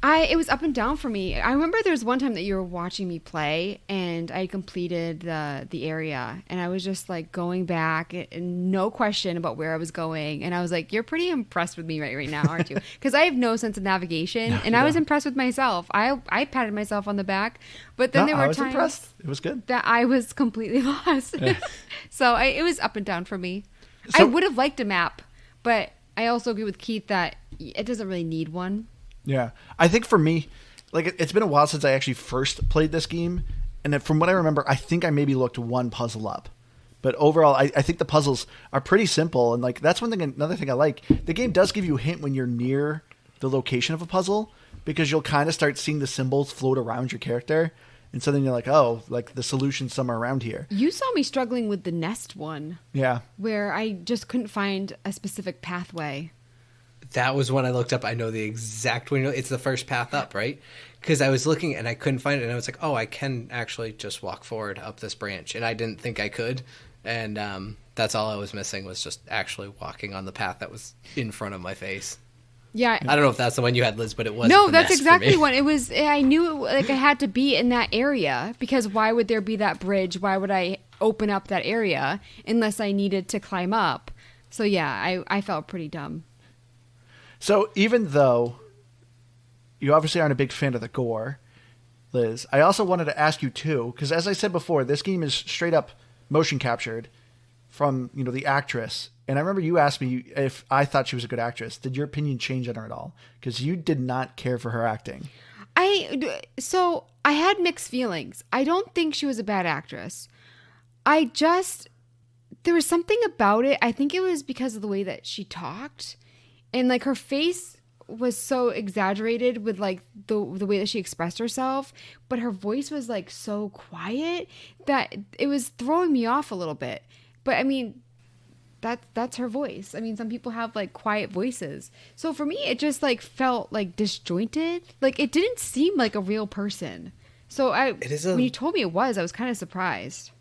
[SPEAKER 3] It was up and down for me. I remember there was one time that you were watching me play, and I completed the area, and I was just like going back, and no question about where I was going. And I was like, "You're pretty impressed with me right now, aren't you?" Because I have no sense of navigation, and I was impressed with myself. I patted myself on the back, but then there were times
[SPEAKER 1] impressed. It was good
[SPEAKER 3] that I was completely lost.
[SPEAKER 1] Yeah.
[SPEAKER 3] So it was up and down for me.
[SPEAKER 1] So,
[SPEAKER 3] I would have liked a map, but I also agree with Keith that it doesn't really need one.
[SPEAKER 1] Yeah, I think for me, like it's been a while since I actually first played this game, and from what I remember, I think I maybe looked one puzzle up. But overall, I think the puzzles are pretty simple, and like that's another thing I like. The game does give you a hint when you're near the location of a puzzle, because you'll kind of start seeing the symbols float around your character, and so then you're like, oh, like the solution's somewhere around here.
[SPEAKER 3] You saw me struggling with the nest one.
[SPEAKER 1] Yeah,
[SPEAKER 3] where I just couldn't find a specific pathway.
[SPEAKER 2] That was when I looked up. I know the exact window. It's the first path up, right? Because I was looking and I couldn't find it. And I was like, oh, I can actually just walk forward up this branch. And I didn't think I could. And that's all I was missing, was just actually walking on the path that was in front of my face.
[SPEAKER 3] Yeah.
[SPEAKER 2] I don't know if that's the one you had, Liz, but it was.
[SPEAKER 3] No, that's exactly what it was. I knew I had to be in that area, because why would there be that bridge? Why would I open up that area unless I needed to climb up? So yeah, I felt pretty dumb.
[SPEAKER 1] So even though you obviously aren't a big fan of the gore, Liz, I also wanted to ask you too, because as I said before, this game is straight up motion captured, from, the actress. And I remember you asked me if I thought she was a good actress. Did your opinion change on her at all? Because you did not care for her acting.
[SPEAKER 3] So I had mixed feelings. I don't think she was a bad actress. There was something about it. I think it was because of the way that she talked, and like her face was so exaggerated with like the way that she expressed herself, but her voice was like so quiet that it was throwing me off a little bit. But I mean, that's her voice. I mean, some people have like quiet voices. So for me, it just like felt like disjointed. Like it didn't seem like a real person. So when you told me it was, I was kind of surprised.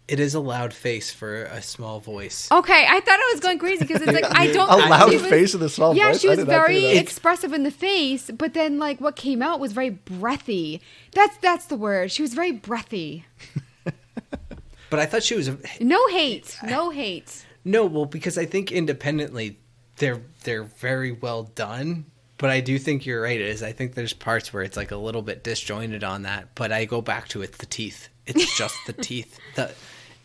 [SPEAKER 2] It is a loud face for a small voice.
[SPEAKER 3] Okay, I thought I was going crazy because it's like I don't.
[SPEAKER 1] A loud face with a small voice?
[SPEAKER 3] Yeah, she was very expressive in the face, but then like what came out was very breathy. That's the word. She was very breathy.
[SPEAKER 2] But I thought she was
[SPEAKER 3] no hate.
[SPEAKER 2] No, well, because I think independently they're very well done. But I do think you're right. I think there's parts where it's like a little bit disjointed on that. But I go back to the teeth. It's just the teeth.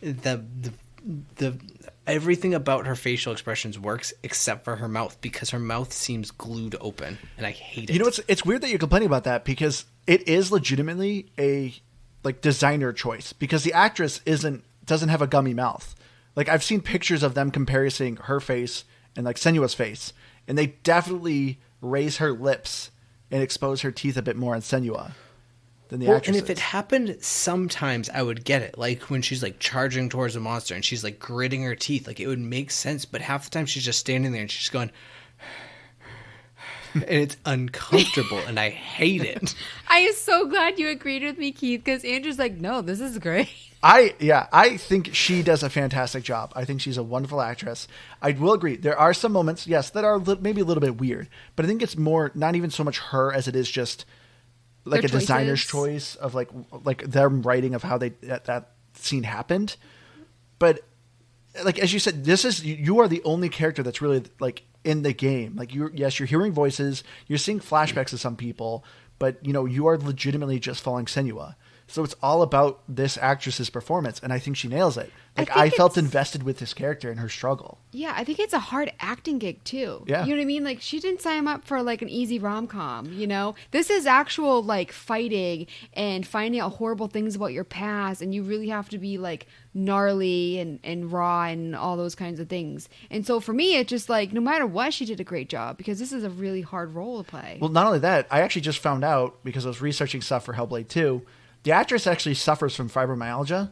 [SPEAKER 2] The everything about her facial expressions works except for her mouth, because her mouth seems glued open, and I hate it.
[SPEAKER 1] It's weird that you're complaining about that, because it is legitimately a like designer choice, because the actress doesn't have a gummy mouth. Like I've seen pictures of them comparing her face and like Senua's face, and they definitely raise her lips and expose her teeth a bit more on Senua than the actress.
[SPEAKER 2] And if it happened, sometimes I would get it. Like when she's like charging towards a monster and she's like gritting her teeth, like it would make sense. But half the time she's just standing there and she's going, and it's uncomfortable and I hate it.
[SPEAKER 3] I am so glad you agreed with me, Keith, because Andrew's like, no, this is great.
[SPEAKER 1] I think she does a fantastic job. I think she's a wonderful actress. I will agree. There are some moments, yes, that are maybe a little bit weird, but I think it's more not even so much her as it is just like
[SPEAKER 3] their
[SPEAKER 1] a designer's choice of like them writing of how that scene happened. But like as you said, you are the only character that's really like in the game. Like you're hearing voices, you're seeing flashbacks of some people, but you are legitimately just following Senua. So it's all about this actress's performance, and I think she nails it. Like I felt invested with this character and her struggle.
[SPEAKER 3] Yeah, I think it's a hard acting gig too.
[SPEAKER 1] Yeah.
[SPEAKER 3] You know what I mean? Like she didn't sign up for like an easy rom-com, This is actual like fighting and finding out horrible things about your past, and you really have to be like gnarly and raw and all those kinds of things. And so for me, it's just like no matter what, she did a great job, because this is a really hard role to play.
[SPEAKER 1] Well, not only that, I actually just found out, because I was researching stuff for Hellblade 2, the actress actually suffers from fibromyalgia.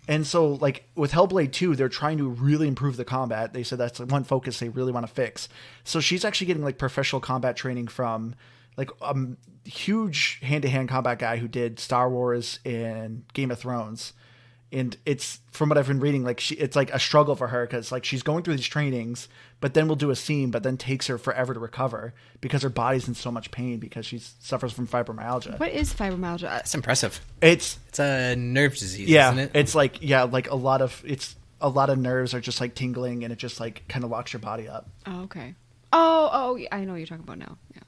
[SPEAKER 1] And so, like, with Hellblade 2, they're trying to really improve the combat. They said that's one focus they really want to fix. So she's actually getting, like, professional combat training from, like, a huge hand-to-hand combat guy who did Star Wars and Game of Thrones. And it's, from what I've been reading, like it's like a struggle for her, because like she's going through these trainings, but then we'll do a scene, but then takes her forever to recover because her body's in so much pain because she suffers from fibromyalgia.
[SPEAKER 3] What is fibromyalgia?
[SPEAKER 2] That's impressive.
[SPEAKER 1] It's
[SPEAKER 2] a nerve disease,
[SPEAKER 1] yeah,
[SPEAKER 2] isn't it?
[SPEAKER 1] It's like a lot of nerves are just like tingling, and it just like kind of locks your body up.
[SPEAKER 3] Oh, okay. Oh, I know what you're talking about now. Yeah.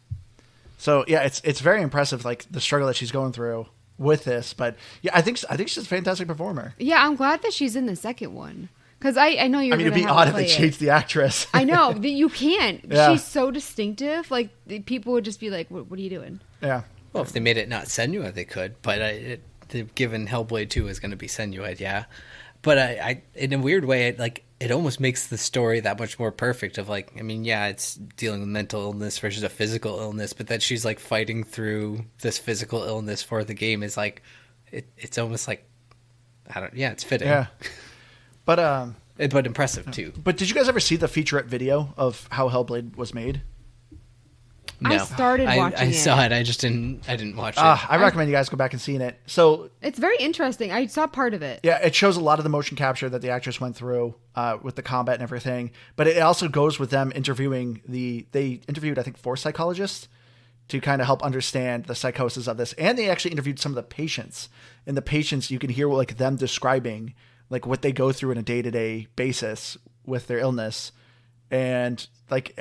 [SPEAKER 1] So yeah, it's very impressive, like the struggle that she's going through with this. But yeah, I think she's a fantastic performer.
[SPEAKER 3] Yeah, I'm glad that she's in the second one, because I know you're. I mean,
[SPEAKER 1] it'd be odd if they changed the actress.
[SPEAKER 3] I know that you can't.
[SPEAKER 1] Yeah.
[SPEAKER 3] She's so distinctive. Like people would just be like, "What are you doing?"
[SPEAKER 1] Yeah.
[SPEAKER 2] Well, if they made it not Senua, they could. But given Hellblade 2 is going to be Senua, yeah. But I in a weird way, it almost makes the story that much more perfect. Of like, I mean, yeah, it's dealing with mental illness versus a physical illness, but that she's like fighting through this physical illness for the game is like, it's almost like, it's fitting.
[SPEAKER 1] Yeah. But
[SPEAKER 2] impressive too.
[SPEAKER 1] But did you guys ever see the featurette video of how Hellblade was made?
[SPEAKER 2] No.
[SPEAKER 3] I started watching it.
[SPEAKER 2] I saw it. I didn't watch it.
[SPEAKER 1] I recommend you guys go back and see it. So
[SPEAKER 3] it's very interesting. I saw part of it.
[SPEAKER 1] Yeah, it shows a lot of the motion capture that the actress went through with the combat and everything. But it also goes with them interviewing they interviewed, I think, 4 psychologists to kind of help understand the psychosis of this. And they actually interviewed some of the patients. And the patients, you can hear like them describing like what they go through on a day-to-day basis with their illness, and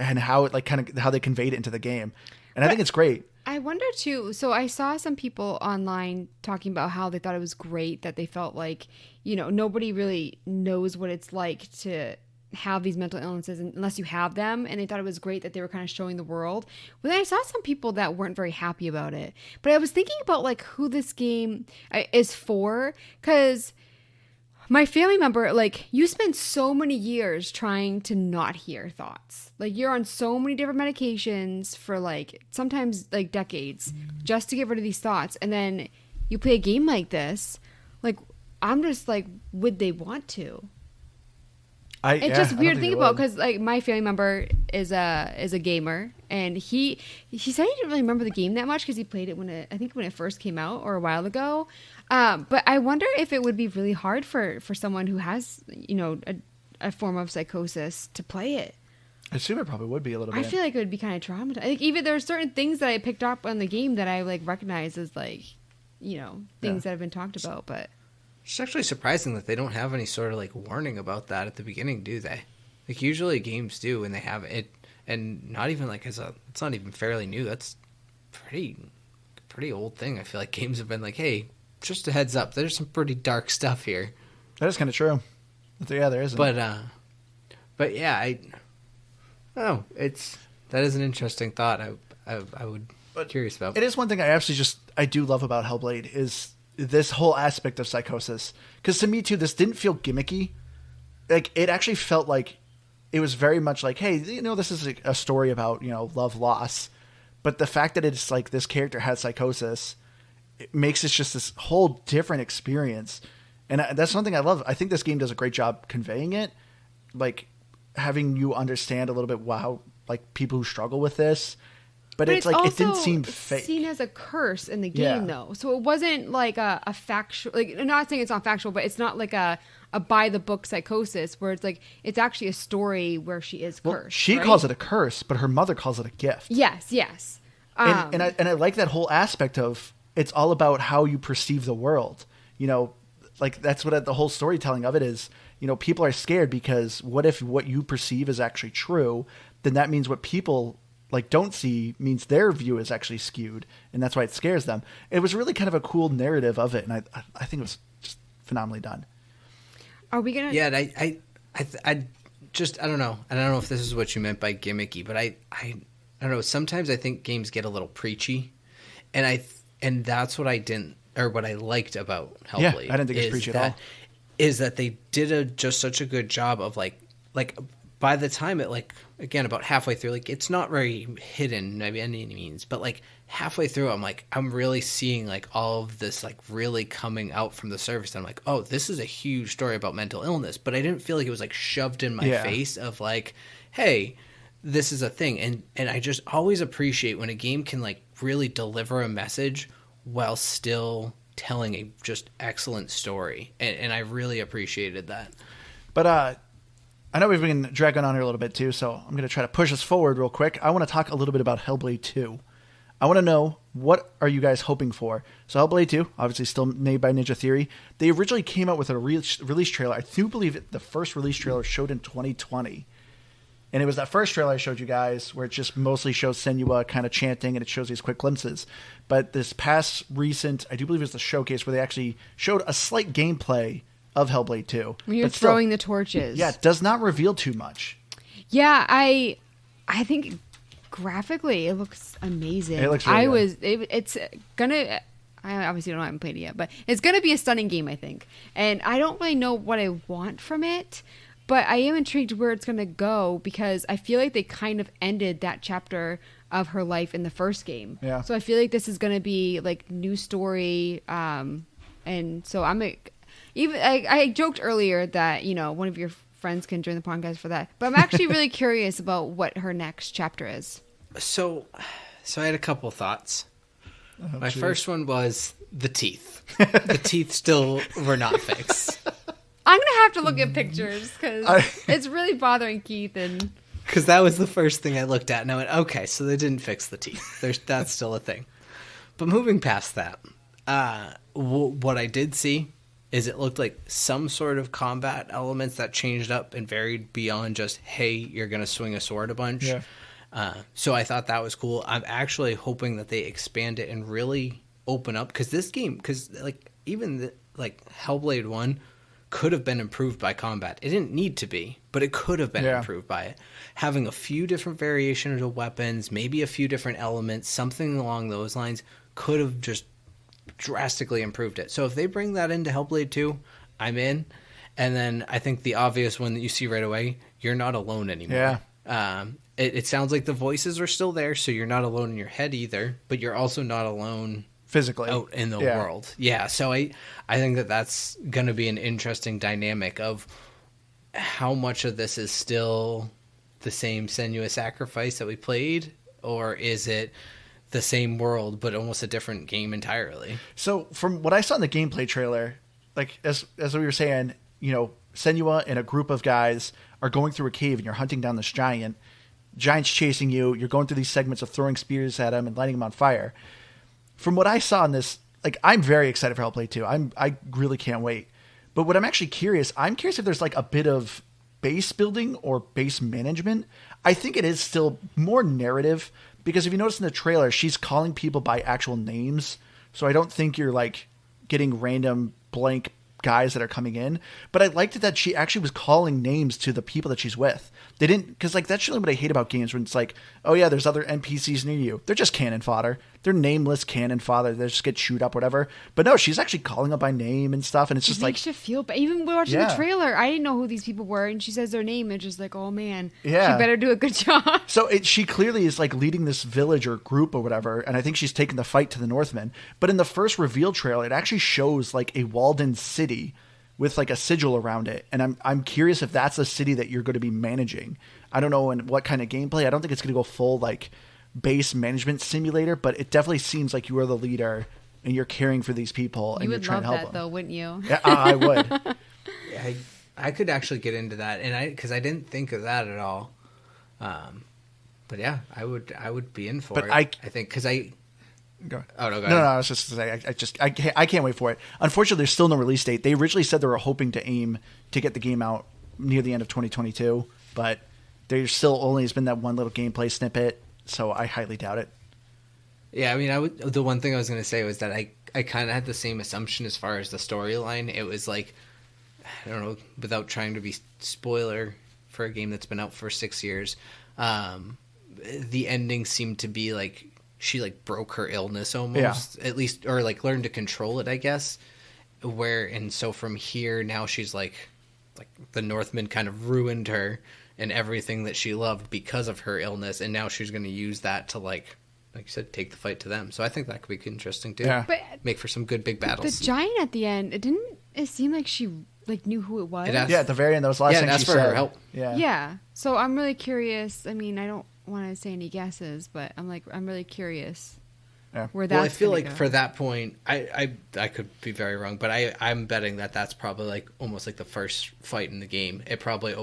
[SPEAKER 1] how it like kind of how they conveyed it into the game. And I think it's great.
[SPEAKER 3] I I wonder too. So I saw some people online talking about how they thought it was great that they felt like, nobody really knows what it's like to have these mental illnesses unless you have them. And they thought it was great that they were kind of showing the world. But then I saw some people that weren't very happy about it. But I was thinking about like who this game is for, because my family member, like, you spend so many years trying to not hear thoughts. Like, you're on so many different medications for, like, sometimes, like, decades just to get rid of these thoughts. And then you play a game like this. Like, I'm just like, would they want to? It's just weird to think about because, like, my family member is a gamer. And he said he didn't really remember the game that much because he played it when it first came out or a while ago. But I wonder if it would be really hard for someone who has, a form of psychosis to play it.
[SPEAKER 1] I assume it probably would be a little bit.
[SPEAKER 3] I feel like it would be kind of traumatizing. Like, even there are certain things that I picked up on the game that I like recognize as like, things that have been talked about. But
[SPEAKER 2] it's actually surprising that they don't have any sort of like warning about that at the beginning, do they? Like usually games do, and they have it, and not even like it's not even fairly new. That's pretty old thing. I feel like games have been like, hey, just a heads up, there's some pretty dark stuff here.
[SPEAKER 1] That is kind of true. Yeah, there is.
[SPEAKER 2] But yeah, I don't know. That is an interesting thought. I would be curious about.
[SPEAKER 1] It is one thing I do love about Hellblade is this whole aspect of psychosis. Because to me too, this didn't feel gimmicky. Like it actually felt like it was very much like, hey, this is a story about love loss, but the fact that it's like this character has psychosis, it makes it just this whole different experience. And that's something I love. I think this game does a great job conveying it, like having you understand a little bit how like people who struggle with this. But it's like it didn't seem fake.
[SPEAKER 3] Seen as a curse in the game though, so it wasn't like a factual. Like, I'm not saying it's not factual, but it's not like a by the book psychosis where it's like it's actually a story where she is cursed.
[SPEAKER 1] She calls it a curse, but her mother calls it a gift.
[SPEAKER 3] Yes.
[SPEAKER 1] And I like that whole aspect of it's all about how you perceive the world. Like that's what the whole storytelling of it is. People are scared because what if what you perceive is actually true? Then that means what people like don't see means their view is actually skewed, and that's why it scares them. It was really kind of a cool narrative of it, and I think it was just phenomenally done.
[SPEAKER 3] Are we gonna?
[SPEAKER 2] Yeah, I don't know. I don't know if this is what you meant by gimmicky, but I don't know. Sometimes I think games get a little preachy, and that's what I didn't, or what I liked about Hellblade.
[SPEAKER 1] Yeah, I didn't think it was preachy at all.
[SPEAKER 2] Is that they did just such a good job of like by the time it like again about halfway through, like it's not very hidden by any means, but like halfway through I'm really seeing like all of this like really coming out from the surface. And I'm like, oh, this is a huge story about mental illness, but I didn't feel like it was like shoved in my face of like, hey, this is a thing. And I just always appreciate when a game can like really deliver a message while still telling a just excellent story. And I really appreciated that.
[SPEAKER 1] But I know we've been dragging on here a little bit too, so I'm going to try to push us forward real quick. I want to talk a little bit about Hellblade 2. I want to know, what are you guys hoping for? So Hellblade 2, obviously still made by Ninja Theory. They originally came out with a release trailer. I do believe the first release trailer showed in 2020. And it was that first trailer I showed you guys where it just mostly shows Senua kind of chanting and it shows these quick glimpses. But this past recent, I do believe it was the showcase where they actually showed a slight gameplay of Hellblade 2.
[SPEAKER 3] When you're throwing the torches.
[SPEAKER 1] Yeah, it does not reveal too much.
[SPEAKER 3] Yeah, I think graphically it looks amazing.
[SPEAKER 1] It looks really good.
[SPEAKER 3] It's gonna, I obviously haven't played it yet, but it's gonna be a stunning game, I think. And I don't really know what I want from it, but I am intrigued where it's gonna go because I feel like they kind of ended that chapter of her life in the first game.
[SPEAKER 1] Yeah.
[SPEAKER 3] So I feel like this is gonna be like new story, and so I joked earlier that, one of your friends can join the podcast for that. But I'm actually really curious about what her next chapter is.
[SPEAKER 2] So I had a couple thoughts. My first one was the teeth. The teeth still were not fixed.
[SPEAKER 3] I'm going to have to look at pictures because it's really bothering Keith.
[SPEAKER 2] Because that was the first thing I looked at. And I went, okay, so they didn't fix the teeth. That's still a thing. But moving past that, what I did see is it looked like some sort of combat elements that changed up and varied beyond just, hey, you're going to swing a sword a bunch. So I thought that was cool. I'm actually hoping that they expand it and really open up, because this game, like Hellblade 1 could have been improved by combat. It didn't need to be, but it could have been improved by it. Having a few different variations of weapons, maybe a few different elements, something along those lines could have just drastically improved it. So if they bring that into Hellblade 2, I'm in. And then I think the obvious one that you see right away, you're not alone anymore.
[SPEAKER 1] Yeah.
[SPEAKER 2] It sounds like the voices are still there, so you're not alone in your head either, but you're also not alone
[SPEAKER 1] physically
[SPEAKER 2] out in the world. Yeah, so I think that that's going to be an interesting dynamic of how much of this is still the same Senua sacrifice that we played, or is it the same world but almost a different game entirely?
[SPEAKER 1] So from what I saw in the gameplay trailer, like as we were saying, Senua and a group of guys are going through a cave and you're hunting down this giant. Giant's chasing you. You're going through these segments of throwing spears at him and lighting him on fire. From what I saw in this, like, I'm very excited for Hellblade 2. I really can't wait. But what I'm actually curious if there's like a bit of base building or base management. I think it is still more narrative, because if you notice in the trailer, she's calling people by actual names. So I don't think you're like getting random blank guys that are coming in. But I liked it that she actually was calling names to the people that she's with. They didn't, because like that's really what I hate about games, when it's like, oh yeah, there's other NPCs near you. They're just cannon fodder. They're nameless cannon fodder. They just get shoot up, whatever. But no, she's actually calling them by name and stuff, and it's just
[SPEAKER 3] it
[SPEAKER 1] like
[SPEAKER 3] makes you feel bad. Even watching the trailer, I didn't know who these people were, and she says their name, and just like, oh man, she better do a good job.
[SPEAKER 1] So she clearly is like leading this village or group or whatever, and I think she's taking the fight to the Northmen. But in the first reveal trailer, it actually shows like a walled-in city with like a sigil around it, and I'm curious if that's a city that you're going to be managing. I don't know in what kind of gameplay. I don't think it's going to go full like base management simulator, but it definitely seems like you are the leader and you're caring for these people and you're trying to help them.
[SPEAKER 3] You would love that, though, wouldn't you?
[SPEAKER 1] Yeah, I would.
[SPEAKER 2] I could actually get into that, and because I didn't think of that at all. But yeah, I would be in for it. I think because I.
[SPEAKER 1] Go ahead.
[SPEAKER 2] Oh no! Go
[SPEAKER 1] no,
[SPEAKER 2] ahead.
[SPEAKER 1] I was just to say, I can't wait for it. Unfortunately, there's still no release date. They originally said they were hoping to aim to get the game out near the end of 2022, but there still only has been that one little gameplay snippet, so I highly doubt it.
[SPEAKER 2] Yeah, I mean, the one thing I was going to say was that I kind of had the same assumption as far as the storyline. It was like, I don't know, without trying to be spoiler for a game that's been out for 6 years, the ending seemed to be like she like broke her illness almost, at least, or like learned to control it, I guess. And so from here now she's like the Northmen kind of ruined her and everything that she loved because of her illness, and now she's going to use that to like you said, take the fight to them. So I think that could be interesting too.
[SPEAKER 1] Yeah.
[SPEAKER 3] But
[SPEAKER 2] make for some good big battles.
[SPEAKER 3] The giant at the end, it seem like she like knew who it was?
[SPEAKER 1] At the very end, that was the last thing she said.
[SPEAKER 2] her help.
[SPEAKER 3] Yeah. So I'm really curious. I mean, I don't want to say any guesses, but I'm really curious.
[SPEAKER 1] Yeah.
[SPEAKER 3] Where that's
[SPEAKER 2] I feel like
[SPEAKER 3] go.
[SPEAKER 2] for that point, I could be very wrong, but I'm betting that's probably like almost like the first fight in the game. It probably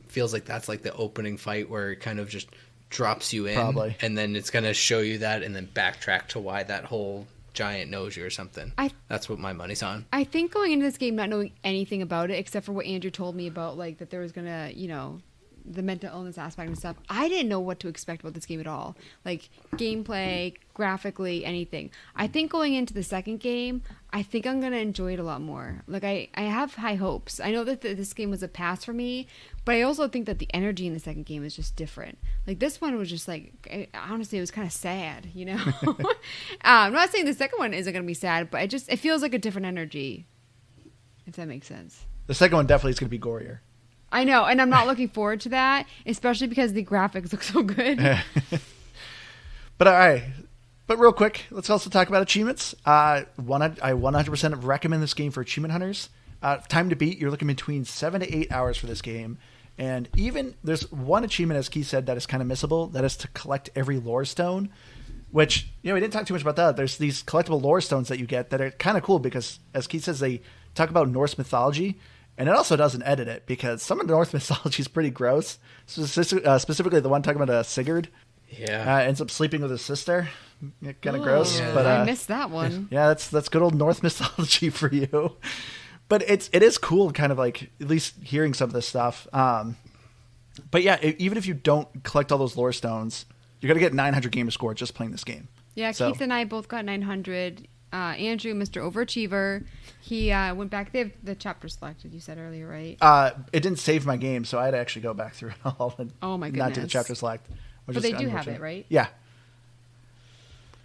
[SPEAKER 2] feels like that's like the opening fight where it kind of just drops you in,
[SPEAKER 1] probably,
[SPEAKER 2] and then it's going to show you that and then backtrack to why that whole giant knows you or something. That's what my money's on.
[SPEAKER 3] I think going into this game not knowing anything about it except for what Andrew told me about, like that there was going to, the mental illness aspect and stuff, I didn't know what to expect about this game at all. Like gameplay, graphically, anything. I think going into the second game, I think I'm going to enjoy it a lot more. Like I have high hopes. I know that this game was a pass for me, but I also think that the energy in the second game is just different. Like this one was just like, honestly, it was kind of sad, I'm not saying the second one isn't going to be sad, but it feels like a different energy, if that makes sense.
[SPEAKER 1] The second one definitely is going to be gorier.
[SPEAKER 3] I know, and I'm not looking forward to that, especially because the graphics look so good.
[SPEAKER 1] But all right. But real quick, let's also talk about achievements. I 100% recommend this game for achievement hunters. Time to beat, you're looking between 7 to 8 hours for this game. And even there's one achievement, as Keith said, that is kind of missable. That is to collect every lore stone, which, we didn't talk too much about that. There's these collectible lore stones that you get that are kind of cool because, as Keith says, they talk about Norse mythology. And it also doesn't edit it because some of the Norse mythology is pretty gross. Specifically, the one talking about Sigurd.
[SPEAKER 2] Yeah.
[SPEAKER 1] Ends up sleeping with his sister. Kind of gross.
[SPEAKER 2] Yeah.
[SPEAKER 1] But
[SPEAKER 3] I missed that one.
[SPEAKER 1] Yeah, that's good old Norse mythology for you. But it is cool, kind of like at least hearing some of this stuff. But yeah, even if you don't collect all those lore stones, You're going to get 900 gamer score just playing this game.
[SPEAKER 3] Yeah,
[SPEAKER 1] So-
[SPEAKER 3] Keith and I both got 900. Andrew, Mr. Overachiever, he went back. They have the chapter selected, you said earlier, right?
[SPEAKER 1] It didn't save my game, so I had to actually go back through it all and
[SPEAKER 3] Oh, my
[SPEAKER 1] not do the
[SPEAKER 3] goodness.
[SPEAKER 1] chapter select. Which
[SPEAKER 3] But
[SPEAKER 1] is
[SPEAKER 3] they do have
[SPEAKER 1] unfortunate.
[SPEAKER 3] it, right?
[SPEAKER 1] Yeah.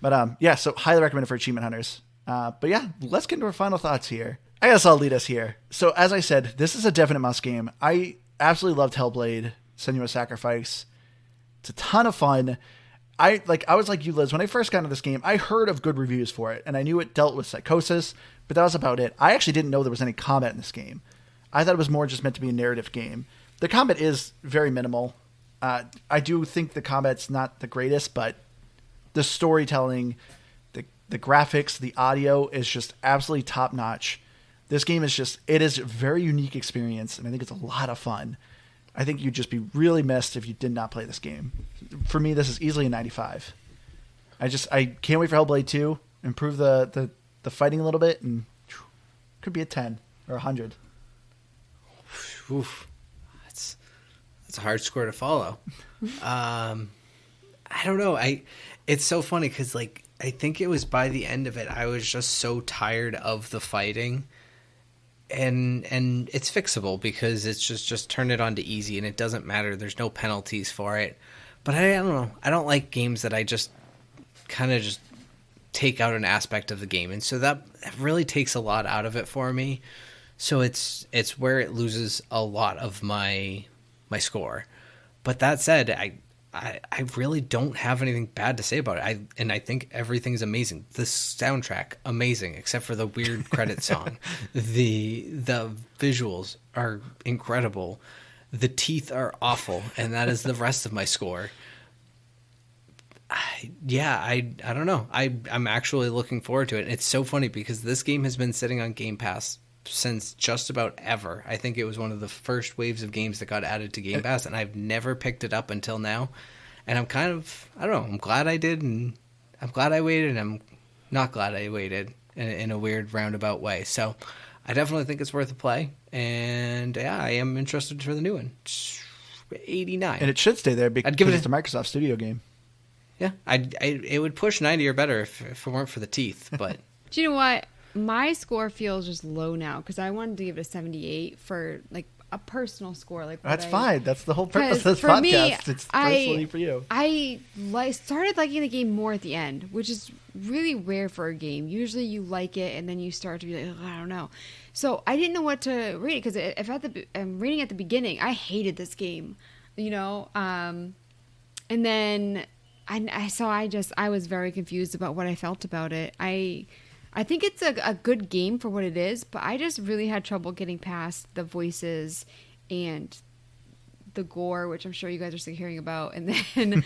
[SPEAKER 1] But yeah, so highly recommended for achievement hunters. But yeah, let's get into our final thoughts here. I guess I'll lead us here. So as I said, this is a definite must game. I absolutely loved Hellblade, Senua Sacrifice. It's a ton of fun. I was like you, Liz, when I first got into this game, I heard of good reviews for it, and I knew it dealt with psychosis, but that was about it. I actually didn't know there was any combat in this game. I thought it was more just meant to be a narrative game. The combat is very minimal. I do think the combat's not the greatest, but the storytelling, the graphics, the audio is just absolutely top notch. This game is it is a very unique experience, and I think it's a lot of fun. I think you'd just be really missed if you did not play this game. For me, this is easily a 95. I can't wait for Hellblade 2. Improve the fighting a little bit, and could be a 10 or 100.
[SPEAKER 2] Oof. That's a hard score to follow. I don't know. It's so funny because like I think it was by the end of it, I was just so tired of the fighting. And it's fixable because it's just turn it on to easy and it doesn't matter. There's no penalties for it. But I don't know. I don't like games that I just kind of just take out an aspect of the game. And so that really takes a lot out of it for me. So it's where it loses a lot of my score. But that said, I really don't have anything bad to say about it. I think everything's amazing. The soundtrack, amazing, except for the weird credit song. The visuals are incredible. The teeth are awful, and that is the rest of my score. I don't know. I'm actually looking forward to it. And it's so funny because this game has been sitting on Game Pass since just about ever. I think it was one of the first waves of games that got added to Game Pass, and I've never picked it up until now. And I'm kind of, I don't know, I'm glad I did, and I'm glad I waited, and I'm not glad I waited in a weird roundabout way. So I definitely think it's worth a play, and yeah, I am interested for the new one. 89.
[SPEAKER 1] And it should stay there because
[SPEAKER 2] I'd give it
[SPEAKER 1] it's a Microsoft Studio game.
[SPEAKER 2] Yeah, it would push 90 or better if it weren't for the teeth, but...
[SPEAKER 3] Do you know what? My score feels just low now because I wanted to give it a 78 for like a personal score. Like
[SPEAKER 1] That's fine. That's the whole purpose of
[SPEAKER 3] 'cause
[SPEAKER 1] this
[SPEAKER 3] for
[SPEAKER 1] podcast.
[SPEAKER 3] me,
[SPEAKER 1] It's personally for you.
[SPEAKER 3] I started liking the game more at the end, which is really rare for a game. Usually you like it and then you start to be like, I don't know. So I didn't know what to rate it because if I'm reading at the beginning, I hated this game, you know. And then I was very confused about what I felt about it. I think it's a good game for what it is, but I just really had trouble getting past the voices and the gore, which I'm sure you guys are sick of hearing about. And then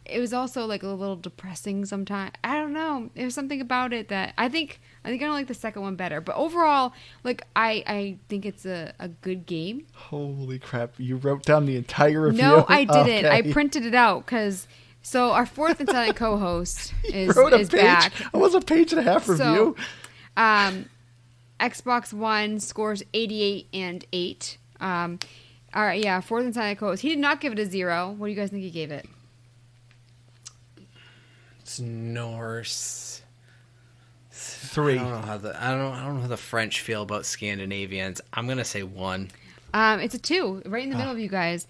[SPEAKER 3] it was also like a little depressing sometimes. I don't know. There was something about it that I think I don't like the second one better. But overall, like I think it's a good game.
[SPEAKER 1] Holy crap. You wrote down the entire review?
[SPEAKER 3] No, I didn't.
[SPEAKER 1] Okay.
[SPEAKER 3] I printed it out because... So our fourth and silent co-host is
[SPEAKER 1] page,
[SPEAKER 3] back.
[SPEAKER 1] Almost a page and a half review.
[SPEAKER 3] So, Xbox One scores 88 and 8. Fourth and silent co-host. He did not give it a 0. What do you guys think he gave it?
[SPEAKER 2] It's Norse.
[SPEAKER 1] 3.
[SPEAKER 2] I don't know how the French feel about Scandinavians. I'm gonna say 1.
[SPEAKER 3] It's a 2, right in the middle of you guys.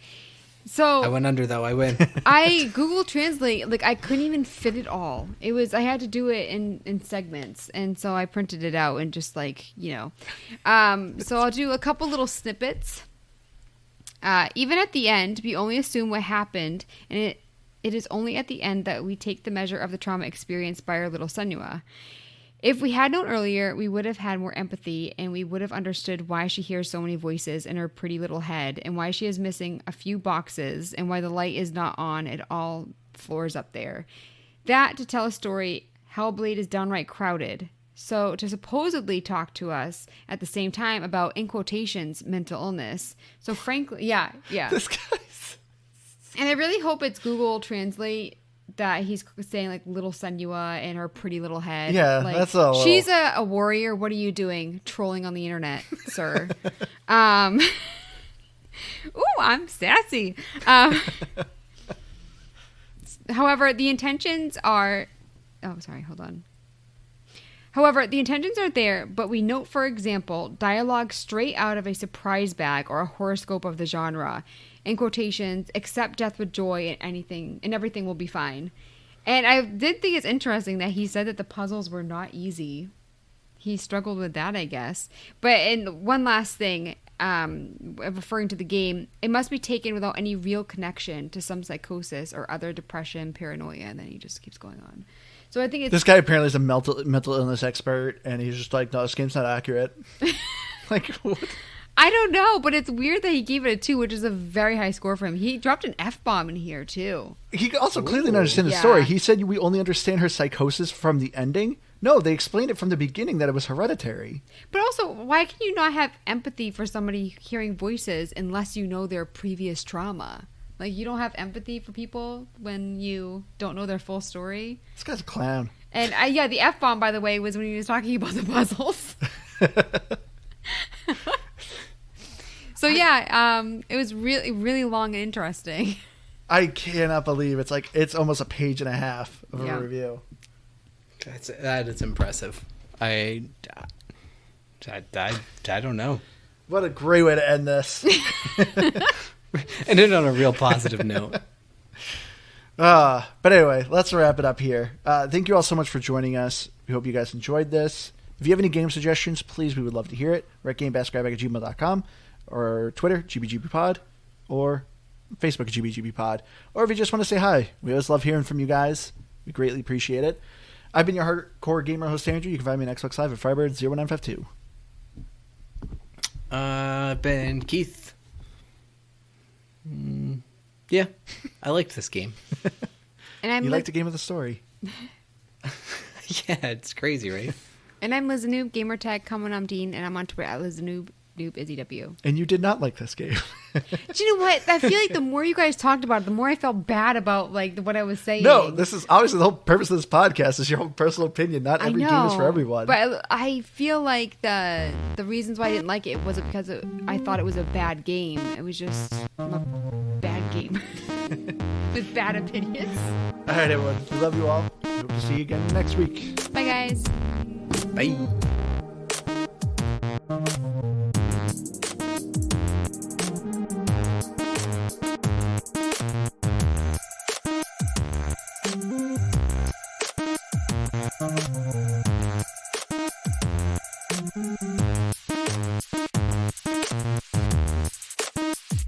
[SPEAKER 3] So
[SPEAKER 2] I went under though. I win.
[SPEAKER 3] I Google Translate, like I couldn't even fit it all. I had to do it in segments, and so I printed it out and just like, you know. So I'll do a couple little snippets. Even at the end, we only assume what happened, and it is only at the end that we take the measure of the trauma experienced by our little Senua. If we had known earlier, we would have had more empathy, and we would have understood why she hears so many voices in her pretty little head, and why she is missing a few boxes, and why the light is not on at all floors up there. That, to tell a story, Hellblade is downright crowded. So to supposedly talk to us at the same time about, in quotations, mental illness. So frankly, yeah.
[SPEAKER 1] This guy's...
[SPEAKER 3] And I really hope it's Google Translate that he's saying like little Senua and her pretty little head.
[SPEAKER 1] Yeah,
[SPEAKER 3] like,
[SPEAKER 1] that's a little...
[SPEAKER 3] She's a warrior. What are you doing? Trolling on the internet, sir. Ooh, I'm sassy. However, the intentions are... Oh, sorry, hold on. However, the intentions are there, but we note, for example, dialogue straight out of a surprise bag or a horoscope of the genre. In quotations, accept death with joy and everything will be fine. And I did think it's interesting that he said that the puzzles were not easy. He struggled with that, I guess. But and one last thing, referring to the game, it must be taken without any real connection to some psychosis or other depression, paranoia, and then he just keeps going on. So I think it's...
[SPEAKER 1] This guy apparently is a mental illness expert, and he's just like, no, this game's not accurate. Like, what?
[SPEAKER 3] I don't know, but it's weird that he gave it a 2, which is a very high score for him. He dropped an F-bomb in here, too.
[SPEAKER 1] He also clearly didn't understand the story. He said we only understand her psychosis from the ending. No, they explained it from the beginning that it was hereditary.
[SPEAKER 3] But also, why can you not have empathy for somebody hearing voices unless you know their previous trauma? Like, you don't have empathy for people when you don't know their full story?
[SPEAKER 1] This guy's a clown.
[SPEAKER 3] And, yeah, the F-bomb, by the way, was when he was talking about the puzzles. So, yeah, it was really, really long and interesting.
[SPEAKER 1] I cannot believe it's almost a page and a half of a review.
[SPEAKER 2] That is impressive. I don't know.
[SPEAKER 1] What a great way to end this.
[SPEAKER 2] And then on a real positive note.
[SPEAKER 1] But anyway, let's wrap it up here. Thank you all so much for joining us. We hope you guys enjoyed this. If you have any game suggestions, please, we would love to hear it. We're at GameBaskGrabBag@gmail.com, or Twitter, GBGBPod, or Facebook, GBGBPod. Or if you just want to say hi, we always love hearing from you guys. We greatly appreciate it. I've been your hardcore gamer host, Andrew. You can find me on Xbox Live at Firebird0952.
[SPEAKER 2] I've been Keith. Yeah, I liked this game.
[SPEAKER 3] And
[SPEAKER 1] you liked the game of the story.
[SPEAKER 2] Yeah, it's crazy, right?
[SPEAKER 3] And I'm Liz Noob, gamertag, comment on Dean, and I'm on Twitter at Liz Noob, IzzEW.
[SPEAKER 1] And you did not like this game.
[SPEAKER 3] Do you know what? I feel like the more you guys talked about it, the more I felt bad about like what I was saying.
[SPEAKER 1] No, this is obviously the whole purpose of this podcast is your own personal opinion. Not every game is for everyone.
[SPEAKER 3] But I feel like the reasons why I didn't like it wasn't because I thought it was a bad game. It was just a bad game with bad opinions.
[SPEAKER 1] All right, everyone. We love you all. We hope to see you again next week.
[SPEAKER 3] Bye, guys.
[SPEAKER 2] Bye.